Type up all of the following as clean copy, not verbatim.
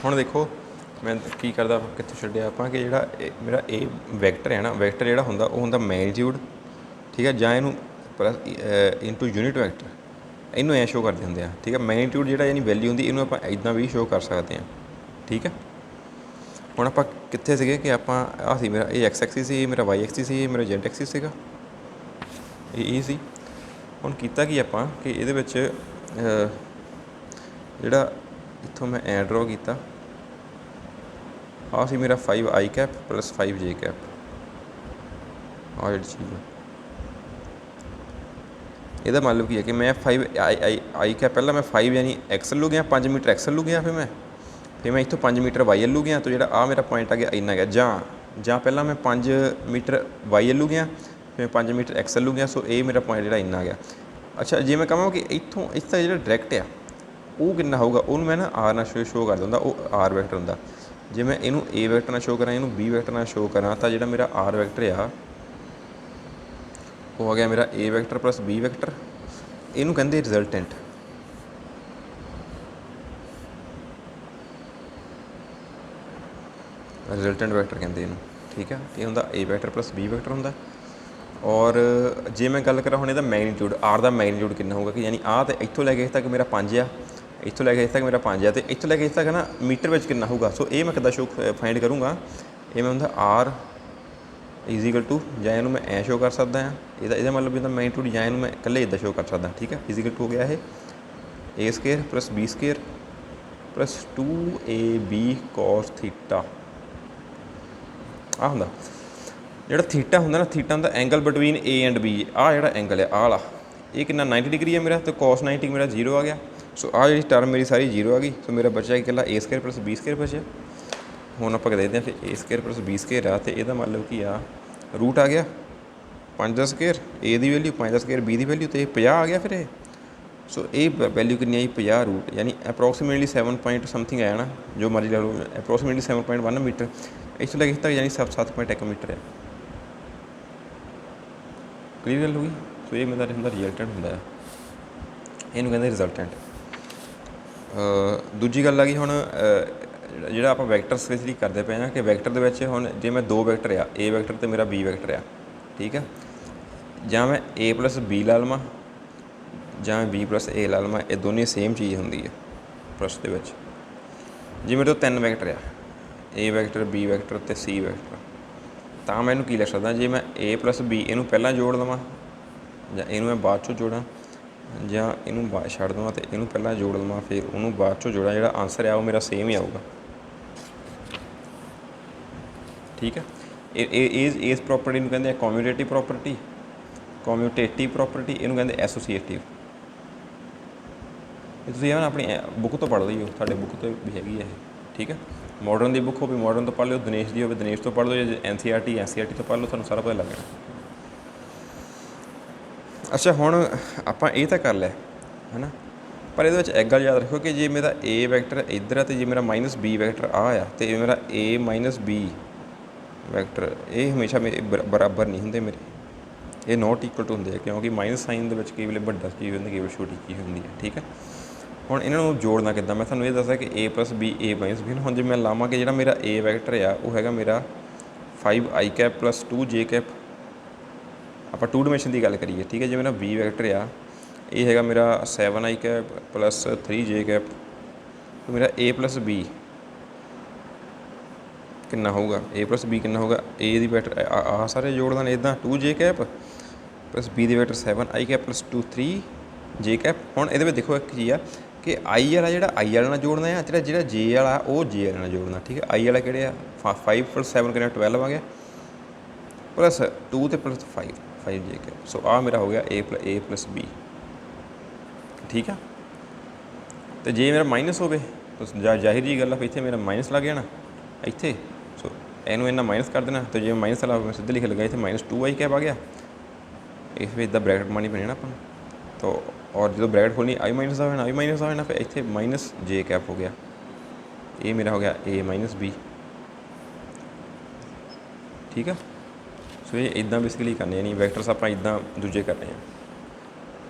ਹੁਣ ਦੇਖੋ मैं की करदा कित्थे छड्डिया आपां कि जिहड़ा मेरा ए वैक्टर है ना, वैक्टर जिहड़ा हुंदा ओह हुंदा मैगनीट्यूड, ठीक है, जां इहनूं प्लस इंटू यूनिट वैक्टर इहनूं ऐ शो करदे हुंदे आ, ठीक है। मैगनीट्यूड जिहड़ा यानी वैल्यू हुंदी इहनूं आपां इदां भी शो कर सकदे हां, ठीक है। हुण आपां कित्थे सीगे कि आपां आ सी मेरा ये एक्स एक्सिस सी, मेरा वाई एक्सिस सी, मेरा जेड एक्सिस सीगा, ये सी। हुण कीता कि आपां कि इहदे विच जिहड़ा इत्थों मैं ऐ ड्रॉ कीता आ सी मेरा 5 आई कैप प्लस 5 जे कैप, आ जी चीज़ ਇਹਦਾ मतलब की है कि मैं 5 आई कैप पहला मैं 5 यानी एक्स लू गया 5 मीटर एक्स लू गया, फिर मैं इतों 5 मीटर वाई लू गया, तो जो आ मेरा पॉइंट आ गया इन्ना गया, जां पहला मैं 5 मीटर वाई लू गया फिर 5 मीटर एक्स लू गया, सो ये मेरा पॉइंट जो इन्ना गया। अच्छा जे मैं कहां कि इतों इसका जो डायरैक्ट आ वो कितना होगा, उन्होंने मैं ना आर ना शो कर दिंदा, वो आर वैक्टर होंदा। जे मैं इनू ए वैक्टर ना शो करा, इनू बी वैक्टर ना शो करा, तो जो मेरा आर वैक्टर आ वो आ गया मेरा ए वैक्टर प्लस बी वैक्टर, इनू कहते रिजल्टेंट। रिजल्टेंट वैक्टर कहते हैं, ठीक है। ये होंदा ए वैक्टर प्लस बी वैक्टर होंदा। और जे मैं गल करा हुण इहदा मैगनीट्यूड, आर का मैगनीट्यूड कितना होगा, कि यानी आ तो इत्थों लैके इत्थे तक मेरा 5 आ, इत्थों लैके इत्थे तक मेरा 5 आ, तो इत्थों लैके इत्थे तक ना मीटर में कितना होगा। सो ये मैं किद्दां शो फाइंड करूँगा, ये मैं होंदा आर इजिकल टू, जां इहनूं मैं ऐ शो कर सकदा हां, इहदा मतलब इहदा मैगनीट्यूड, जां इहनूं मैं इकल्ले इदां शो कर सकदा, ठीक है। इजिकल टू हो गया ये A square plus B square plus 2ab cos theta. आ हुंदा जिहड़ा थीटा हुंदा ना, थीटा हुंदा angle between A and B. आ जिहड़ा एंगल है आ वाला, ये कितना 90 डिग्री है मेरा, तो cos 90 मेरा 0 आ गया। सो आ जी टर्म मेरी सारी 0 आ गई। सो मेरा बचा इकल्ला ए स्केयर प्लस बी स्केयर बचा। हुण आपां देखदे हां कि ए स्केयर प्लस बी स्केयर आ, तो इहदा मतलब कि आ रूट आ गया 5 का स्केयर ए की वैल्यू, 5 का स्केयर बी की वैल्यू, तो ये 50 आ गया फिर ये। सो ये वैल्यू कितनी आई 50 रूट, यानी अप्रोक्सीमेटली 7 पॉइंट समथिंग आया ना, जो मर्जी ला लो, अप्रोक्सीमेटली 7.1 मीटर, इस लगे तक यानी 7.1 मीटर है। क्लीयर गल होगी। सो ये मेरा होंदा रिजल्टेंट होंदा है, इनू कहते रिजल्टेंट। दूजी गल आ गई हुण जिहड़ा आपां वैक्टर स्पेशली करदे पे हां कि वैक्टर दे विच हुण जे मैं दो वैक्टर आ, ए वैक्टर ते मेरा बी वैक्टर आ, ठीक है, जां मैं ए प्लस बी ला लवां जां बी प्लस ए ला लवां, ये दोनों सेम चीज़ होंदी है प्लस दे विच। जे मेरे तो 3 वैक्टर आ, ए वैक्टर बी वैक्टर ते सी वैक्टर, तो मैं इनू की लिख सकदा, जे मैं ए प्लस बी इनू पहला जोड़ लवां जां इनू मैं बाद चों जोड़ां, जां इनू छड्ड देवां तो इनू पहला जोड़ लवां फिर उन्होंने बाद चों जोड़ां, जिहड़ा आंसर है वो मेरा सेम ही आऊगा, ठीक है। इस प्रॉपर्टी नूं कहंदे कॉम्यूटेटिव प्रॉपर्टी, कॉम्यूटेटिव प्रॉपर्टी इनू कहंदे एसोसीएटिव। तुसीं ना अपनी बुक तो पढ़ लिओ, साडे बुक तो भी हैगी है, ठीक है। मॉडर्न की बुक हो मॉडर्न तो पढ़ लो, दिनेश की हो दिनेश तो पढ़ लो, जो NCERT तो पढ़ लो, तुहानूं सारा पता लग जाना। अच्छा हुण आपां ये तो कर लिया है ना, पर ये एक गल याद रखो कि जे मेरा ए वैक्टर इधर है, तो जे मेरा माइनस बी वैक्टर आ, तो मेरा ए माइनस बी वैक्टर ये हमेशा मेरे बराबर नहीं होंगे, मेरे ये नॉट इक्वल टू होंगे, क्योंकि माइनस साइन के कई वेले बड़ा चीज़ होंगी, कई वेले छोटी चीज़ होंगी है, ठीक है। हुण इन्हों जोड़ना किद्दां, मैं तुहानूं ये दस्सिया कि ए प्लस बी ए माइनस बी। हुण जे मैं लावां कि जिहड़ा मेरा ए वैक्टर आ वो हैगा मेरा 5 आई कैप प्लस 2 जे कैप, आपां 2 डायमेंशन की गल करिए, ठीक है। जो मेरा बी वैक्टर आ ये हैगा मेरा 7 I cap plus 3 J cap, तो मेरा ए प्लस बी कितना होगा, ए प्लस बी कितना होगा, ए दी वैक्टर आ सारे जोड़ देने इदां 2 जे कैप प्लस बी दी vector 7 I cap plus 2 3 J cap. हुण इहदे विच देखो एक चीज़ आ कि आई वाला जिहड़ा आई वाले नाल जोड़ना है, जिहड़ा जे वाला वो जे वाले नाल जोड़ना, ठीक है। आई वाला किहड़े आ 5 प्लस 7 कितना 12 आ गया, प्लस 2 तो प्लस 5 जे कैप। सो आ मेरा हो गया ए प्लस बी, ठीक है। तो जे मेरा माइनस हो तो जाहिर जी गल है, इत्थे मेरा माइनस लग जाना इत्थे, सो इनू इन्ना माइनस कर देना, तो जे माइनस वाला मैं सीधे लिख लगा इत्थे -2 आई कैप आ गया, इस इदा ब्रैकेट मानी पैनी ना अपन, तो और जो ब्रैकेट खोलनी आई माइनस का होना, आई माइनस का होना, फिर इत्थे माइनस जे कैप हो गया, ये मेरा हो गया ए माइनस बी, ठीक है। सो ये इदा बेसिकली करने, यानी वैक्टर्स आप इदा दूजे करने,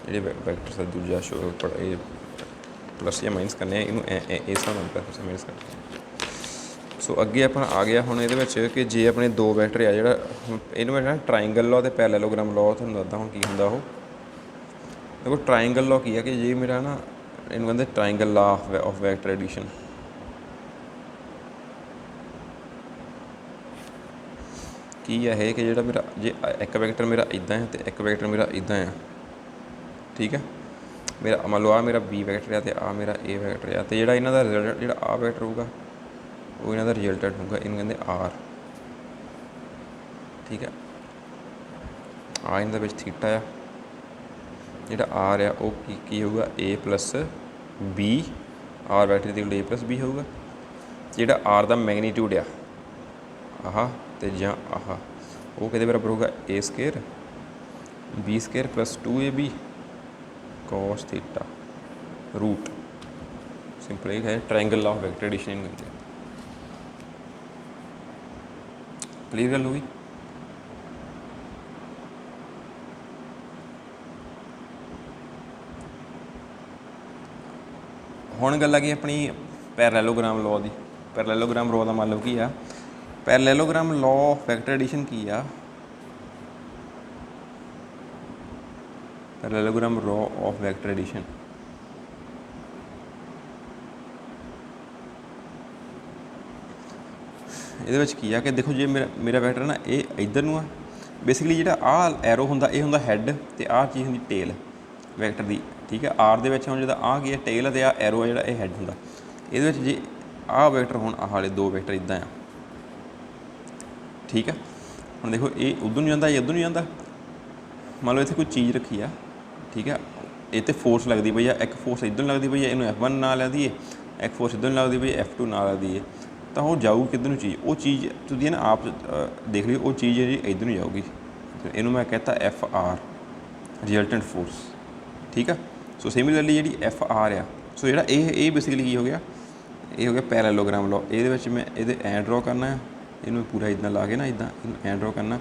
जो वैक्टर्स दूजा शो प्लस या माइनस करने इनू इस हिसाब नाल प्लस माइनस करने। सो अगे अपन आ गया हुण इहदे विच कि जे अपने दो वैक्टर आ जिहड़ा इहनूं मैं ट्राइंगल लॉ ते पैरेललोग्राम लॉ तुहानूं दसदा हुण की हुंदा ओह। देखो ट्राइंगल लॉ की है कि जे मेरा ना इहनूं कहंदे triangle law of vector addition. की है कि जिहड़ा मेरा जे एक वैक्टर मेरा इदां है तो एक वैक्टर मेरा इदां है, ठीक है। मेरा मान लो आ मेरा बी वैक्टर है तो आ मेरा ए वैक्टर है, तो जिहड़ा इन्हां दा रिजल्ट जिहड़ा आ वैक्टर होगा वो इन्हां दा रिजल्टेंट होगा, इन्हूं कहंदे आर, ठीक है। आ इन्हां दे विच थीटा आ, जिहड़ा आर आ वो की होगा A plus B, R vector दी ए प्लस बी होगा। जिहड़ा आर दा मैगनीट्यूड आ आह ते जां आह वो किहदे बराबर होगा A square B square plus 2ab cos theta root. Simple ये है triangle law of vector addition कहते हैं। क्लियर गल होगी। हुण गल आ गई अपनी पैरेललोग्राम लॉ की। पैरेललोग्राम लॉ का मतलब की आ, parallelogram law of vector addition की आ, parallelogram law of vector addition ਇਹਦੇ ਵਿੱਚ ਕੀ ਆ कि देखो जे मेरा वैक्टर ना ये इधर ਨੂੰ ਆ, बेसिकली ਜਿਹੜਾ ਆ ਐਰੋ ਹੁੰਦਾ ਇਹ ਹੁੰਦਾ ਹੈਡ ਤੇ ਆਹ ਚੀਜ਼ ਹੁੰਦੀ ਟੇਲ ਵੈਕਟਰ ਦੀ, ਠੀਕ ਹੈ। ਆਰ ਦੇ ਵਿੱਚ ਹੁਣ ਜਿਹਦਾ ਆ ਕੀ ਹੈ ਟੇਲ ਤੇ ਆ ਐਰੋ ਆ ਜਿਹੜਾ ਇਹ ਹੈਡ ਹੁੰਦਾ। ਇਹਦੇ ਵਿੱਚ ਜੇ ਆਹ ਵੈਕਟਰ ਹੋਣ ਆਹ ਵਾਲੇ ਦੋ ਵੈਕਟਰ ਇੱਦਾਂ ਆ, ਠੀਕ ਹੈ। ਹੁਣ ਦੇਖੋ ਇਹ ਉੱਧਰ ਨੂੰ ਜਾਂਦਾ ਇਹ ਉੱਧਰ ਨੂੰ ਜਾਂਦਾ। ਮੰਨ ਲਓ ਇੱਥੇ ਕੋਈ ਚੀਜ਼ ਰੱਖੀ ਆ, ਠੀਕ ਹੈ। ਇਹ 'ਤੇ ਫੋਰਸ ਲੱਗਦੀ ਪਈ ਆ, ਇੱਕ ਫੋਰਸ ਇੱਧਰ ਨੂੰ ਲੱਗਦੀ ਪਈ ਆ, ਇਹਨੂੰ F1 ਨਾਲ ਲਾ ਦਈਏ, ਇੱਕ ਫੋਰਸ ਇੱਧਰ ਨੂੰ ਲੱਗਦੀ ਪਈ F2 ਨਾਲ ਲਾ ਦਈਏ, ਤਾਂ ਉਹ ਜਾਊ ਕਿੱਧਰ ਨੂੰ ਚੀਜ਼। ਉਹ ਚੀਜ਼ ਤੁਸੀਂ ਨਾ ਆਪ ਦੇਖ ਲਿਓ, ਉਹ ਚੀਜ਼ ਜਿਹੜੀ ਇੱਧਰ ਨੂੰ ਜਾਊਗੀ। ਇਹਨੂੰ ਮੈਂ कहता FR ਰਿਜ਼ਲਟੈਂਟ ਫੋਰਸ, ਠੀਕ ਆ। ਸੋ ਸਿਮਿਲਰਲੀ ਜਿਹੜੀ FR ਆ, ਸੋ ਜਿਹੜਾ ਇਹ ਬੇਸਿਕਲੀ ਕੀ ਹੋ ਗਿਆ, ਇਹ ਹੋ ਗਿਆ ਪੈਰੇਲਲੋਗ੍ਰਾਮ ਲੋ। ਇਹਦੇ ਵਿੱਚ ਮੈਂ ਇਹਦੇ ਐਂ ਡਰੋ ਕਰਨਾ ਹੈ, ਇਹਨੂੰ ਪੂਰਾ ਇੱਦਾਂ ਲਾ ਕੇ ਨਾ ਇੱਦਾਂ ਇਹਨੂੰ ਐਂ ਡਰੋ ਕਰਨਾ।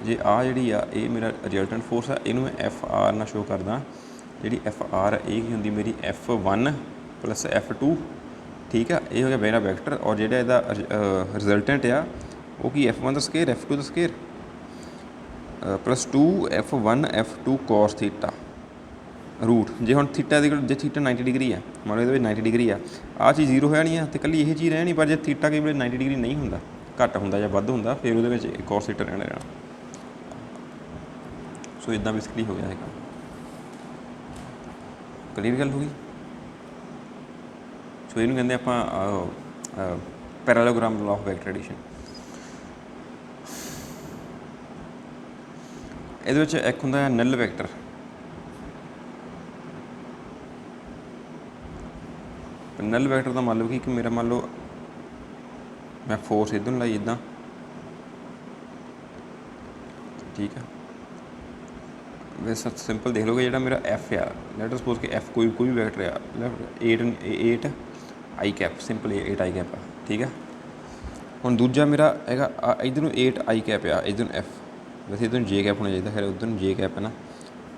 ਜੇ ਆਹ ਜਿਹੜੀ ਆ ਇਹ ਮੇਰਾ ਰਿਜ਼ਲਟੈਂਟ ਫੋਰਸ ਆ, ਇਹਨੂੰ ਮੈਂ FR ਨਾਲ ਸ਼ੋ ਕਰਦਾ। ਜਿਹੜੀ FR ਆ ਇਹ ਕੀ ਹੁੰਦੀ ਮੇਰੀ F1 ਪਲੱਸ F2, ठीक है। ये हो गया मेरा वैक्टर। और जो इसका रिजल्टेंट आ वो की F1 का स्केयर F2 का square plus 2 F1 F2 cos theta root. जे हम थीटा जे थीटा 90 डिग्री है, मान लो ये 90 डिग्री आ चीज़ जीरो है नहीं है तो कल यही चीज़ रहनी, पर जो थीटा कई बार 90 डिग्री नहीं होंगे, घट होंगे या वध होंगे, फिर वो कॉस थीटा रहना। सो इदा बेसिकली हो गया है। क्लीयर गल होगी। सो इनू कहते आप parallelogram law of vector addition. ये एक होंगे नल वैक्टर, नल वैक्टर का मतलब कि मेरा मान लो मैं फोर्स इधर लाई इदा, ठीक है। वैसे सिंपल देख लोगे जो मेरा F आ, लेट सपोज कि F कोई भी वैक्टर आ, लेफ्ट 8 आई कैप, सिंपल 8 आई कैप आ, ठीक है। हम दूजा मेरा है इधर 8 आई कैप आ, इधर F, वैसे इधर J कैप होना चाहिए, खैर उधर J कैप है ना,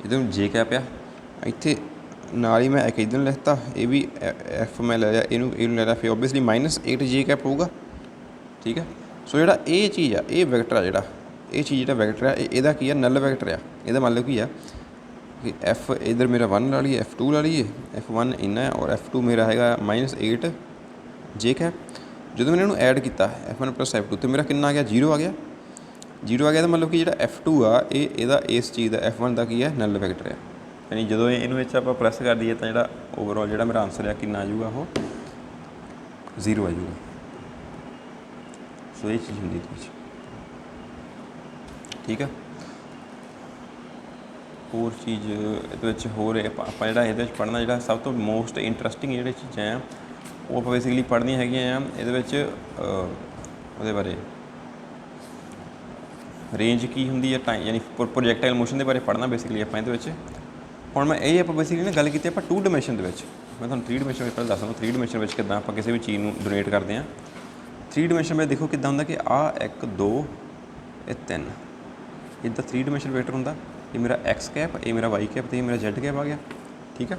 इधर J कैप आ। इतने नाल ही मैं एक इधर लिखता, ये भी F मैं ले लिया, इनू ले लिया, फिर ओबीयसली -8 J कैप होगा, ठीक है। सो जो ये चीज़ आ, ये वैक्टर आ, ये चीज़ जो वैक्टर है यदा की है नल वैक्टर आ। यदा मतलब की है कि F इधर मेरा 1 ला लीए, F2 ला लीए, F1 इन्ना है और F2 मेरा है -8 J कैप। जो मैंने इन्हू ऐड किया F1 प्लस F2 तो मेरा कितना आ गया, 0 आ गया। 0 आ गया तो मतलब कि जो F2 आ ये इस चीज़ का F1 का की है नल वैक्टर है, यानी जो इनू आप प्रेस कर दीए तो जो ओवरऑल जो मेरा आंसर है कितना आ जाऊगा, वो 0 आ जाऊगा। सो ये चीज़ होंगी, ठीक है। होर चीज़ ये होर आप पढ़ना जो सब तो मोस्ट इंटरस्टिंग जो चीज़ा हैं वो आप बेसिकली पढ़निया है। ये बारे रेंज की होंगी है, टाइम यानी प्रोजैक्टाइल मोशन के बारे पढ़ना बेसिकली आप। हम मैं ये बेसिकली ना गल की 2 डायमेंशन मैं तुहानूं 3 डायमेंशन में पहले दस दूँ। 3 डायमेंशन में किदा आप किसी भी चीज़ में डोनेट करते हैं। 3 डायमेंशन में देखो किदा होंगे कि आ 1 2 ये 3 इदा 3 डायमेंशन वेक्टर होंगे। ये मेरा X कैप, ये मेरा Y कैप, तो ये मेरा Z कैप आ गया, ठीक है।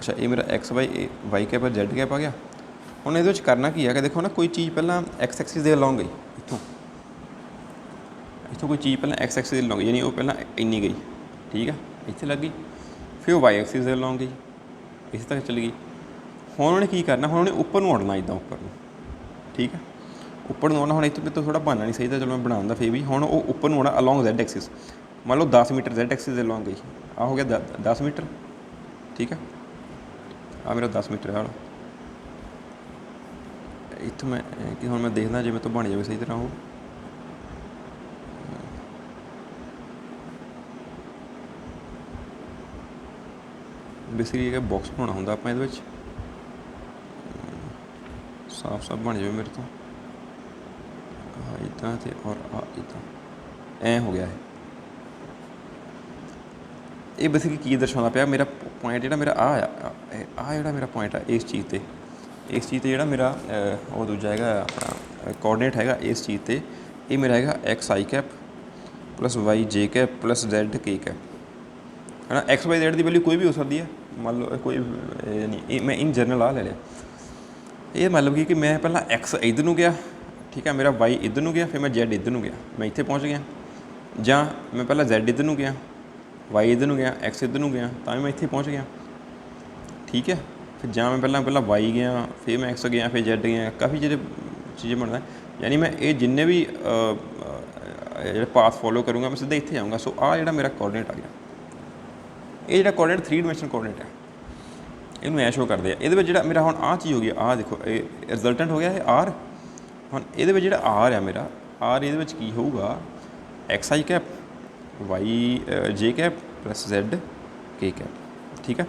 अच्छा ये मेरा X Y cap Z cap आ गया। ਹੁਣ ਇਹਦੇ ਵਿੱਚ ਕਰਨਾ ਕੀ ਹੈ ਕਿ ਦੇਖੋ ਨਾ ਕੋਈ ਚੀਜ਼ ਪਹਿਲਾਂ ਐਕਸ ਐਕਸਿਸ ਦੇ ਅਲੋਂਗ ਗਈ, ਇੱਥੋਂ ਕੋਈ ਚੀਜ਼ ਪਹਿਲਾਂ ਐਕਸ ਐਕਸਿਸ ਦੇ ਅਲੋਂਗ, ਯਾਨੀ ਉਹ ਪਹਿਲਾਂ ਇੰਨੀ ਗਈ, ਠੀਕ ਆ, ਇੱਥੇ ਲੱਗ ਗਈ, ਫਿਰ ਉਹ ਵਾਈ ਐਕਸਿਸ ਦੇ ਅਲੋਂਗ ਗਈ, ਇਸੇ ਤੱਕ ਚਲੀ ਗਈ। ਹੁਣ ਉਹਨੇ ਕੀ ਕਰਨਾ, ਹੁਣ ਉਹਨੇ ਉੱਪਰ ਨੂੰ ਉੜਨਾ, ਇੱਦਾਂ ਉੱਪਰ ਨੂੰ, ਠੀਕ ਆ, ਉੱਪਰ ਨੂੰ ਆਉਣਾ। ਹੁਣ ਇੱਥੇ ਤੋਂ ਥੋੜ੍ਹਾ ਬਹਾਨਾ ਨਹੀਂ ਸਹੀ ਤਾਂ ਚਲੋ ਮੈਂ ਬਣਾਉਂਦਾ ਫਿਰ ਵੀ। ਹੁਣ ਉਹ ਉੱਪਰ ਨੂੰ ਆਉਣਾ ਅਲੋਂਗ ਜ਼ੈਡ ਐਕਸਿਸ, ਮੰਨ ਲਓ 10 ਮੀਟਰ ਜ਼ੈਡ ਐਕਸਿਸ ਦੇ ਅਲੋਂਗ ਗਈ, ਆਹ ਹੋ ਗਿਆ 10 ਮੀਟਰ, ਠੀਕ ਆ, ਆਹ ਮੇਰਾ 10 ਮੀਟਰ ਵਾਲਾ। ਇੱਥੋਂ ਮੈਂ ਕਿ ਹੁਣ ਮੈਂ ਦੇਖਦਾ ਜੇ ਮੇਰੇ ਤੋਂ ਬਣ ਜਾਵੇ ਸਹੀ ਤਰ੍ਹਾਂ ਉਹ। ਬੇਸਿਕਲੀ ਇਹ ਬਾਕਸ ਬਣਾਉਣਾ ਹੁੰਦਾ ਆਪਾਂ ਇਹਦੇ ਵਿੱਚ, ਸਾਫ ਬਣ ਜਾਵੇ ਮੇਰੇ ਤੋਂ, ਇੱਦਾਂ ਅਤੇ ਔਰ ਇੱਦਾਂ ਐਂ ਹੋ ਗਿਆ ਇਹ ਬੇਸਿਕਲੀ ਕੀ ਦਰਸਾਉਂਦਾ ਪਿਆ, ਮੇਰਾ ਪੁਆਇੰਟ ਜਿਹੜਾ ਮੇਰਾ ਆਹ ਜਿਹੜਾ ਮੇਰਾ ਪੁਆਇੰਟ ਆ ਇਸ ਚੀਜ਼ 'ਤੇ ਜਿਹੜਾ ਮੇਰਾ ਉਹ ਦੂਜਾ ਹੈਗਾ ਆਪਣਾ ਕੋਆਰਡੀਨੇਟ ਹੈਗਾ ਇਸ ਚੀਜ਼ 'ਤੇ, ਇਹ ਮੇਰਾ ਹੈਗਾ ਐਕਸ ਆਈ ਕੈਪ ਪਲੱਸ ਵਾਈ ਜੇ ਕੈਪ ਪਲੱਸ ਜ਼ੈਡ ਕੇ ਕੈਪ, ਹੈ ਨਾ। ਐਕਸ ਵਾਈ ਜ਼ੈਡ ਦੀ ਵੈਲਿਊ ਕੋਈ ਵੀ ਹੋ ਸਕਦੀ ਹੈ, ਮੰਨ ਲਓ ਕੋਈ ਨਹੀਂ, ਇਹ ਮੈਂ ਇਨ ਜਨਰਲ ਆ ਲੈ ਲਿਆ। ਇਹ ਮਤਲਬ ਕਿ ਮੈਂ ਪਹਿਲਾਂ ਐਕਸ ਇੱਧਰ ਨੂੰ ਗਿਆ, ਠੀਕ ਹੈ, ਮੇਰਾ ਵਾਈ ਇੱਧਰ ਨੂੰ ਗਿਆ, ਫਿਰ ਮੈਂ ਜ਼ੈਡ ਇੱਧਰ ਨੂੰ ਗਿਆ, ਮੈਂ ਇੱਥੇ ਪਹੁੰਚ ਗਿਆ। ਜਾਂ ਮੈਂ ਪਹਿਲਾਂ ਜ਼ੈਡ ਇੱਧਰ ਨੂੰ ਗਿਆ, ਵਾਈ ਇੱਧਰ ਨੂੰ ਗਿਆ, ਐਕਸ ਇੱਧਰ ਨੂੰ ਗਿਆ, ਤਾਂ ਵੀ ਮੈਂ ਇੱਥੇ ਪਹੁੰਚ ਗਿਆ, ਠੀਕ ਹੈ। ਫਿਰ ਜਾਂ ਮੈਂ ਪਹਿਲਾਂ ਵਾਈ ਗਿਆ, ਫਿਰ ਮੈਂ ਐਕਸ ਗਿਆ, ਫਿਰ ਜ਼ੈਡ ਗਿਆ, ਕਾਫੀ ਜਿਹੜੇ ਚੀਜ਼ਾਂ ਬਣਦਾ। ਯਾਨੀ ਮੈਂ ਇਹ ਜਿੰਨੇ ਵੀ ਜਿਹੜੇ ਪਾਥ ਫੋਲੋ ਕਰੂੰਗਾ ਮੈਂ ਸਿੱਧਾ ਇੱਥੇ ਆਊਂਗਾ। ਸੋ ਆਹ ਜਿਹੜਾ ਮੇਰਾ ਕੋਆਰਡੀਨੇਟ ਆ ਗਿਆ, ਇਹ ਜਿਹੜਾ ਕੋਆਰਡੀਨੇਟ 3 ਡਾਇਮੈਂਸ਼ਨਲ ਕੋਆਰਡੀਨੇਟ ਹੈ, ਇਹਨੂੰ ਐ ਸ਼ੋ ਕਰਦੇ ਆ। ਇਹਦੇ ਵਿੱਚ ਜਿਹੜਾ ਮੇਰਾ ਹੁਣ ਆਹ ਚੀਜ਼ ਹੋ ਗਈ, ਆਹ ਦੇਖੋ ਇਹ ਰਿਜ਼ਲਟੈਂਟ ਹੋ ਗਿਆ ਇਹ ਆਰ। ਹੁਣ ਇਹਦੇ ਵਿੱਚ ਜਿਹੜਾ ਆਰ ਆ ਮੇਰਾ, ਆਰ ਇਹਦੇ ਵਿੱਚ ਕੀ ਹੋਊਗਾ, ਐਕਸ ਆਈ ਕੈਪ ਵਾਈ ਜੇ ਕੈਪ ਪਲੱਸ ਜ਼ੈਡ ਕੇ ਕੈਪ, ਠੀਕ ਹੈ।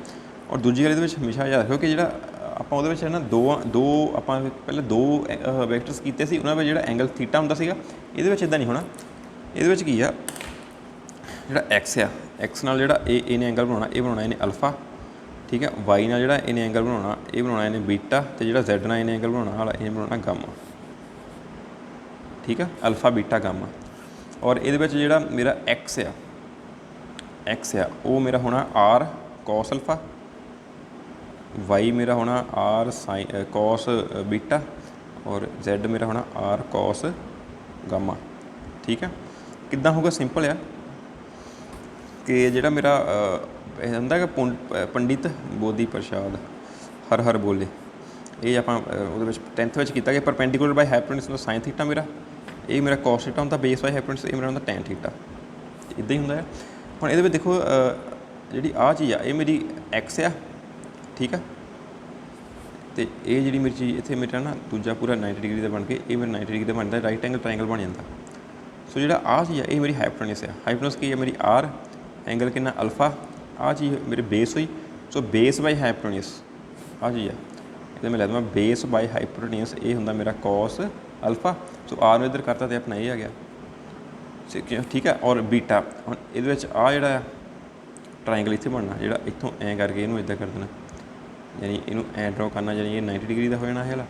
ਔਰ ਦੂਜੀ ਗੱਲ ਇਹਦੇ ਵਿੱਚ ਹਮੇਸ਼ਾ ਯਾਦ ਰੱਖਿਓ ਕਿ ਜਿਹੜਾ ਆਪਾਂ ਉਹਦੇ ਵਿੱਚ ਹੈ ਨਾ ਦੋ ਆਪਾਂ ਪਹਿਲਾਂ 2 ਵੈਕਟਰਸ ਕੀਤੇ ਸੀ, ਉਹਨਾਂ ਵਿੱਚ ਜਿਹੜਾ ਐਂਗਲ ਥੀਟਾ ਹੁੰਦਾ ਸੀਗਾ, ਇਹਦੇ ਵਿੱਚ ਇੱਦਾਂ ਨਹੀਂ ਹੋਣਾ। ਇਹਦੇ ਵਿੱਚ ਕੀ ਆ, ਜਿਹੜਾ ਐਕਸ ਆ, ਐਕਸ ਨਾਲ ਜਿਹੜਾ ਇਹਨੇ ਐਂਗਲ ਬਣਾਉਣਾ, ਇਹ ਬਣਾਉਣਾ ਇਹਨੇ ਅਲਫਾ, ਠੀਕ ਹੈ। ਵਾਈ ਨਾਲ ਜਿਹੜਾ ਇਹਨੇ ਐਂਗਲ ਬਣਾਉਣਾ, ਇਹ ਬਣਾਉਣਾ ਇਹਨੇ ਬੀਟਾ, ਅਤੇ ਜਿਹੜਾ ਜ਼ੈਡ ਨਾਲ ਇਹਨੇ ਐਂਗਲ ਬਣਾਉਣਾ ਵਾਲਾ ਇਹ ਬਣਾਉਣਾ ਗਾਮਾ, ਠੀਕ ਆ, ਅਲਫਾ ਬੀਟਾ ਗਾਮਾ। ਔਰ ਇਹਦੇ ਵਿੱਚ ਜਿਹੜਾ ਮੇਰਾ ਐਕਸ ਆ ਉਹ ਮੇਰਾ ਹੋਣਾ ਆਰ ਕੋਸ ਅਲਫਾ, ਵਾਈ ਮੇਰਾ ਹੋਣਾ ਆਰ ਸਾइन ਕੋਸ ਬੀਟਾ, ਔਰ ਜ਼ੈਡ ਮੇਰਾ ਹੋਣਾ ਆਰ ਕੋਸ ਗਾਮਾ, ਠੀਕ ਆ। ਕਿੱਦਾਂ ਹੋਊਗਾ, ਸਿੰਪਲ ਆ ਕਿ ਜਿਹੜਾ ਮੇਰਾ ਇਹ ਹੁੰਦਾ ਕਿ ਪੰਡਿਤ ਬੋਧੀ ਪ੍ਰਸਾਦ ਹਰ ਹਰ ਬੋਲੇ, ਇਹ ਆਪਾਂ ਉਹਦੇ ਵਿੱਚ 10th ਵਿੱਚ ਕੀਤਾ ਕਿ ਪਰਪੈਂਡੀਕੂਲਰ ਬਾਈ ਹਾਈਪੋਟੈਨਸ ਦਾ ਸਾइन ਥੀਟਾ ਮੇਰਾ, ਇਹ ਮੇਰਾ ਕੋਸ ਥੀਟਾ ਹੁੰਦਾ, ਬੇਸ ਬਾਈ ਹਾਈਪੋਟੈਨਸ ਇਹ ਮੇਰਾ ਹੁੰਦਾ ਟੈਨ ਥੀਟਾ, ਇੱਦਾਂ ਹੀ ਹੁੰਦਾ ਹੈ। ਹੁਣ ਇਹਦੇ ਵਿੱਚ ਦੇਖੋ ਜਿਹੜੀ ਆਹ ਚੀਜ਼ ਆ ਇਹ ਮੇਰੀ ਐਕਸ ਆ, ਠੀਕ ਆ, ਅਤੇ ਇਹ ਜਿਹੜੀ ਮੇਰੀ ਚੀਜ਼ ਇੱਥੇ ਮੇਰਾ ਨਾ ਦੂਜਾ ਪੂਰਾ 90 ਡਿਗਰੀ ਦਾ ਬਣ ਕੇ ਇਹ ਮੇਰਾ 90 ਡਿਗਰੀ ਦਾ ਬਣਦਾ, ਰਾਈਟ ਐਂਗਲ ਟ੍ਰਾਇੰਗਲ ਬਣ ਜਾਂਦਾ। ਸੋ ਜਿਹੜਾ ਆਹ ਚੀਜ਼ ਆ ਇਹ ਮੇਰੀ ਹਾਈਪੋਟੈਨਸ ਆ। ਹਾਈਪੋਟੈਨਸ ਕੀ ਹੈ ਮੇਰੀ ਆਰ, ਐਂਗਲ ਕਿੰਨਾ ਅਲਫਾ, ਆਹ ਚੀਜ਼ ਮੇਰੇ ਬੇਸ ਹੋਈ। ਸੋ ਬੇਸ ਬਾਈ ਹਾਈਪੋਟੈਨਸ ਆਹ ਚੀਜ਼ ਆ, ਇਹਦਾ ਮੈਂ ਲੈ ਦੇਵਾਂ ਬੇਸ ਬਾਈ ਹਾਈਪੋਟੈਨਸ, ਇਹ ਹੁੰਦਾ ਮੇਰਾ ਕੋਸ ਅਲਫਾ। ਸੋ ਆਰ ਨੂੰ ਇੱਧਰ ਕਰਤਾ ਅਤੇ ਆਪਣਾ ਇਹ ਆ ਗਿਆ, ਠੀਕ ਹੈ। ਔਰ ਬੀਟਾ, ਹੁਣ ਇਹਦੇ ਵਿੱਚ ਆਹ ਜਿਹੜਾ ਟਰਾਇੰਗਲ ਇੱਥੇ ਬਣਨਾ, ਜਿਹੜਾ ਇੱਥੋਂ ਐਂ ਕਰਕੇ ਇਹਨੂੰ ਇੱਦਾਂ ਕਰ ਦੇਣਾ, ਯਾਨੀ ਇਹਨੂੰ ਐਂ ਡਰੋ ਕਰਨਾ, ਯਾਨੀ ਇਹ 90 ਡਿਗਰੀ ਦਾ ਹੋ ਜਾਣਾ ਇਹ ਵਾਲਾ।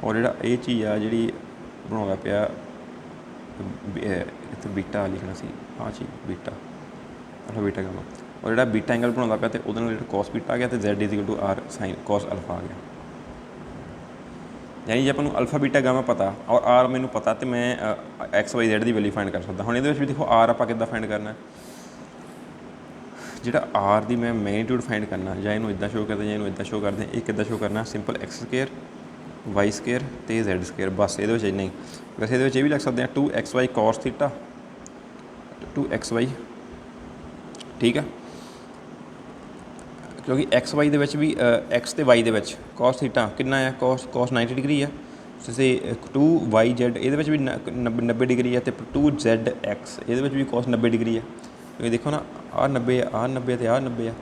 ਔਰ ਜਿਹੜਾ ਇਹ ਚੀਜ਼ ਆ ਜਿਹੜੀ ਬਣਾਉਂਦਾ ਪਿਆ ਇੱਥੇ ਬੀਟਾ ਲਿਖਣਾ ਸੀ, ਆਹ ਚੀਜ਼ ਬੀਟਾ ਅਲਫਾ ਬੀਟਾ ਗਾਮਾ। ਔਰ ਜਿਹੜਾ ਬੀਟਾ ਐਂਗਲ ਬਣਾਉਂਦਾ ਪਿਆ ਅਤੇ ਉਹਦੇ ਨਾਲ ਜਿਹੜਾ ਕੋਸ ਬੀਟਾ ਆ ਗਿਆ, ਅਤੇ Z is equal to R sine cos alpha ਆ ਗਿਆ। ਯਾਨੀ ਜੇ ਆਪਾਂ ਨੂੰ ਅਲਫਾ ਬੀਟਾ ਗਾਮਾ ਪਤਾ ਔਰ ਆਰ ਮੈਨੂੰ ਪਤਾ, ਅਤੇ ਮੈਂ ਐਕਸ ਵਾਈ ਜ਼ੈਡ ਦੀ ਵੈਲਿਊ ਫਾਈਂਡ ਕਰ ਸਕਦਾ। ਹੁਣ ਇਹਦੇ ਵਿੱਚ ਵੀ ਦੇਖੋ ਆਰ ਆਪਾਂ ਕਿੱਦਾਂ ਫਾਈਂਡ ਕਰਨਾ, ਜਿਹੜਾ ਆਰ ਦੀ ਮੈਂ ਮੈਗਨੀਟਿਊਡ ਫਾਈਂਡ ਕਰਨਾ, ਜਾਂ ਇਹਨੂੰ ਇੱਦਾਂ ਸ਼ੋ ਕਰਦੇ ਜਾਂ ਇਹਨੂੰ ਇੱਦਾਂ ਸ਼ੋ ਕਰਦੇ, ਇਹ ਕਿੱਦਾਂ ਸ਼ੋ ਕਰਨਾ, simple x square y square ਅਤੇ ਜ਼ੈਡ ਸਕੇਅਰ, ਬਸ ਇਹਦੇ ਵਿੱਚ ਇੰਨਾ ਹੀ। ਵੈਸੇ ਇਹਦੇ ਵਿੱਚ ਇਹ ਵੀ ਲਿਖ ਸਕਦੇ ਹਾਂ 2xy ਕੋਸ ਥੀਟਾ 2xy, ਠੀਕ ਆ, ਕਿਉਂਕਿ ਐਕਸ ਵਾਈ ਦੇ ਵਿੱਚ ਵੀ ਐਕਸ ਅਤੇ ਵਾਈ ਦੇ ਵਿੱਚ ਕੋਸ ਥੀਟਾ ਕਿੰਨਾ ਆ, ਕੋਸ 90 ਡਿਗਰੀ ਆ। ਤੇ 2yz ਇਹਦੇ ਵਿੱਚ ਵੀ 90 ਡਿਗਰੀ ਆ, ਅਤੇ 2zx ਇਹਦੇ ਵਿੱਚ ਵੀ ਕੋਸ 90 ਡਿਗਰੀ ਆ। ਤੁਸੀਂ ਦੇਖੋ ਨਾ ਆਹ 90 ਆ, ਆਹ 90 ਅਤੇ ਆਹ 90 ਆ।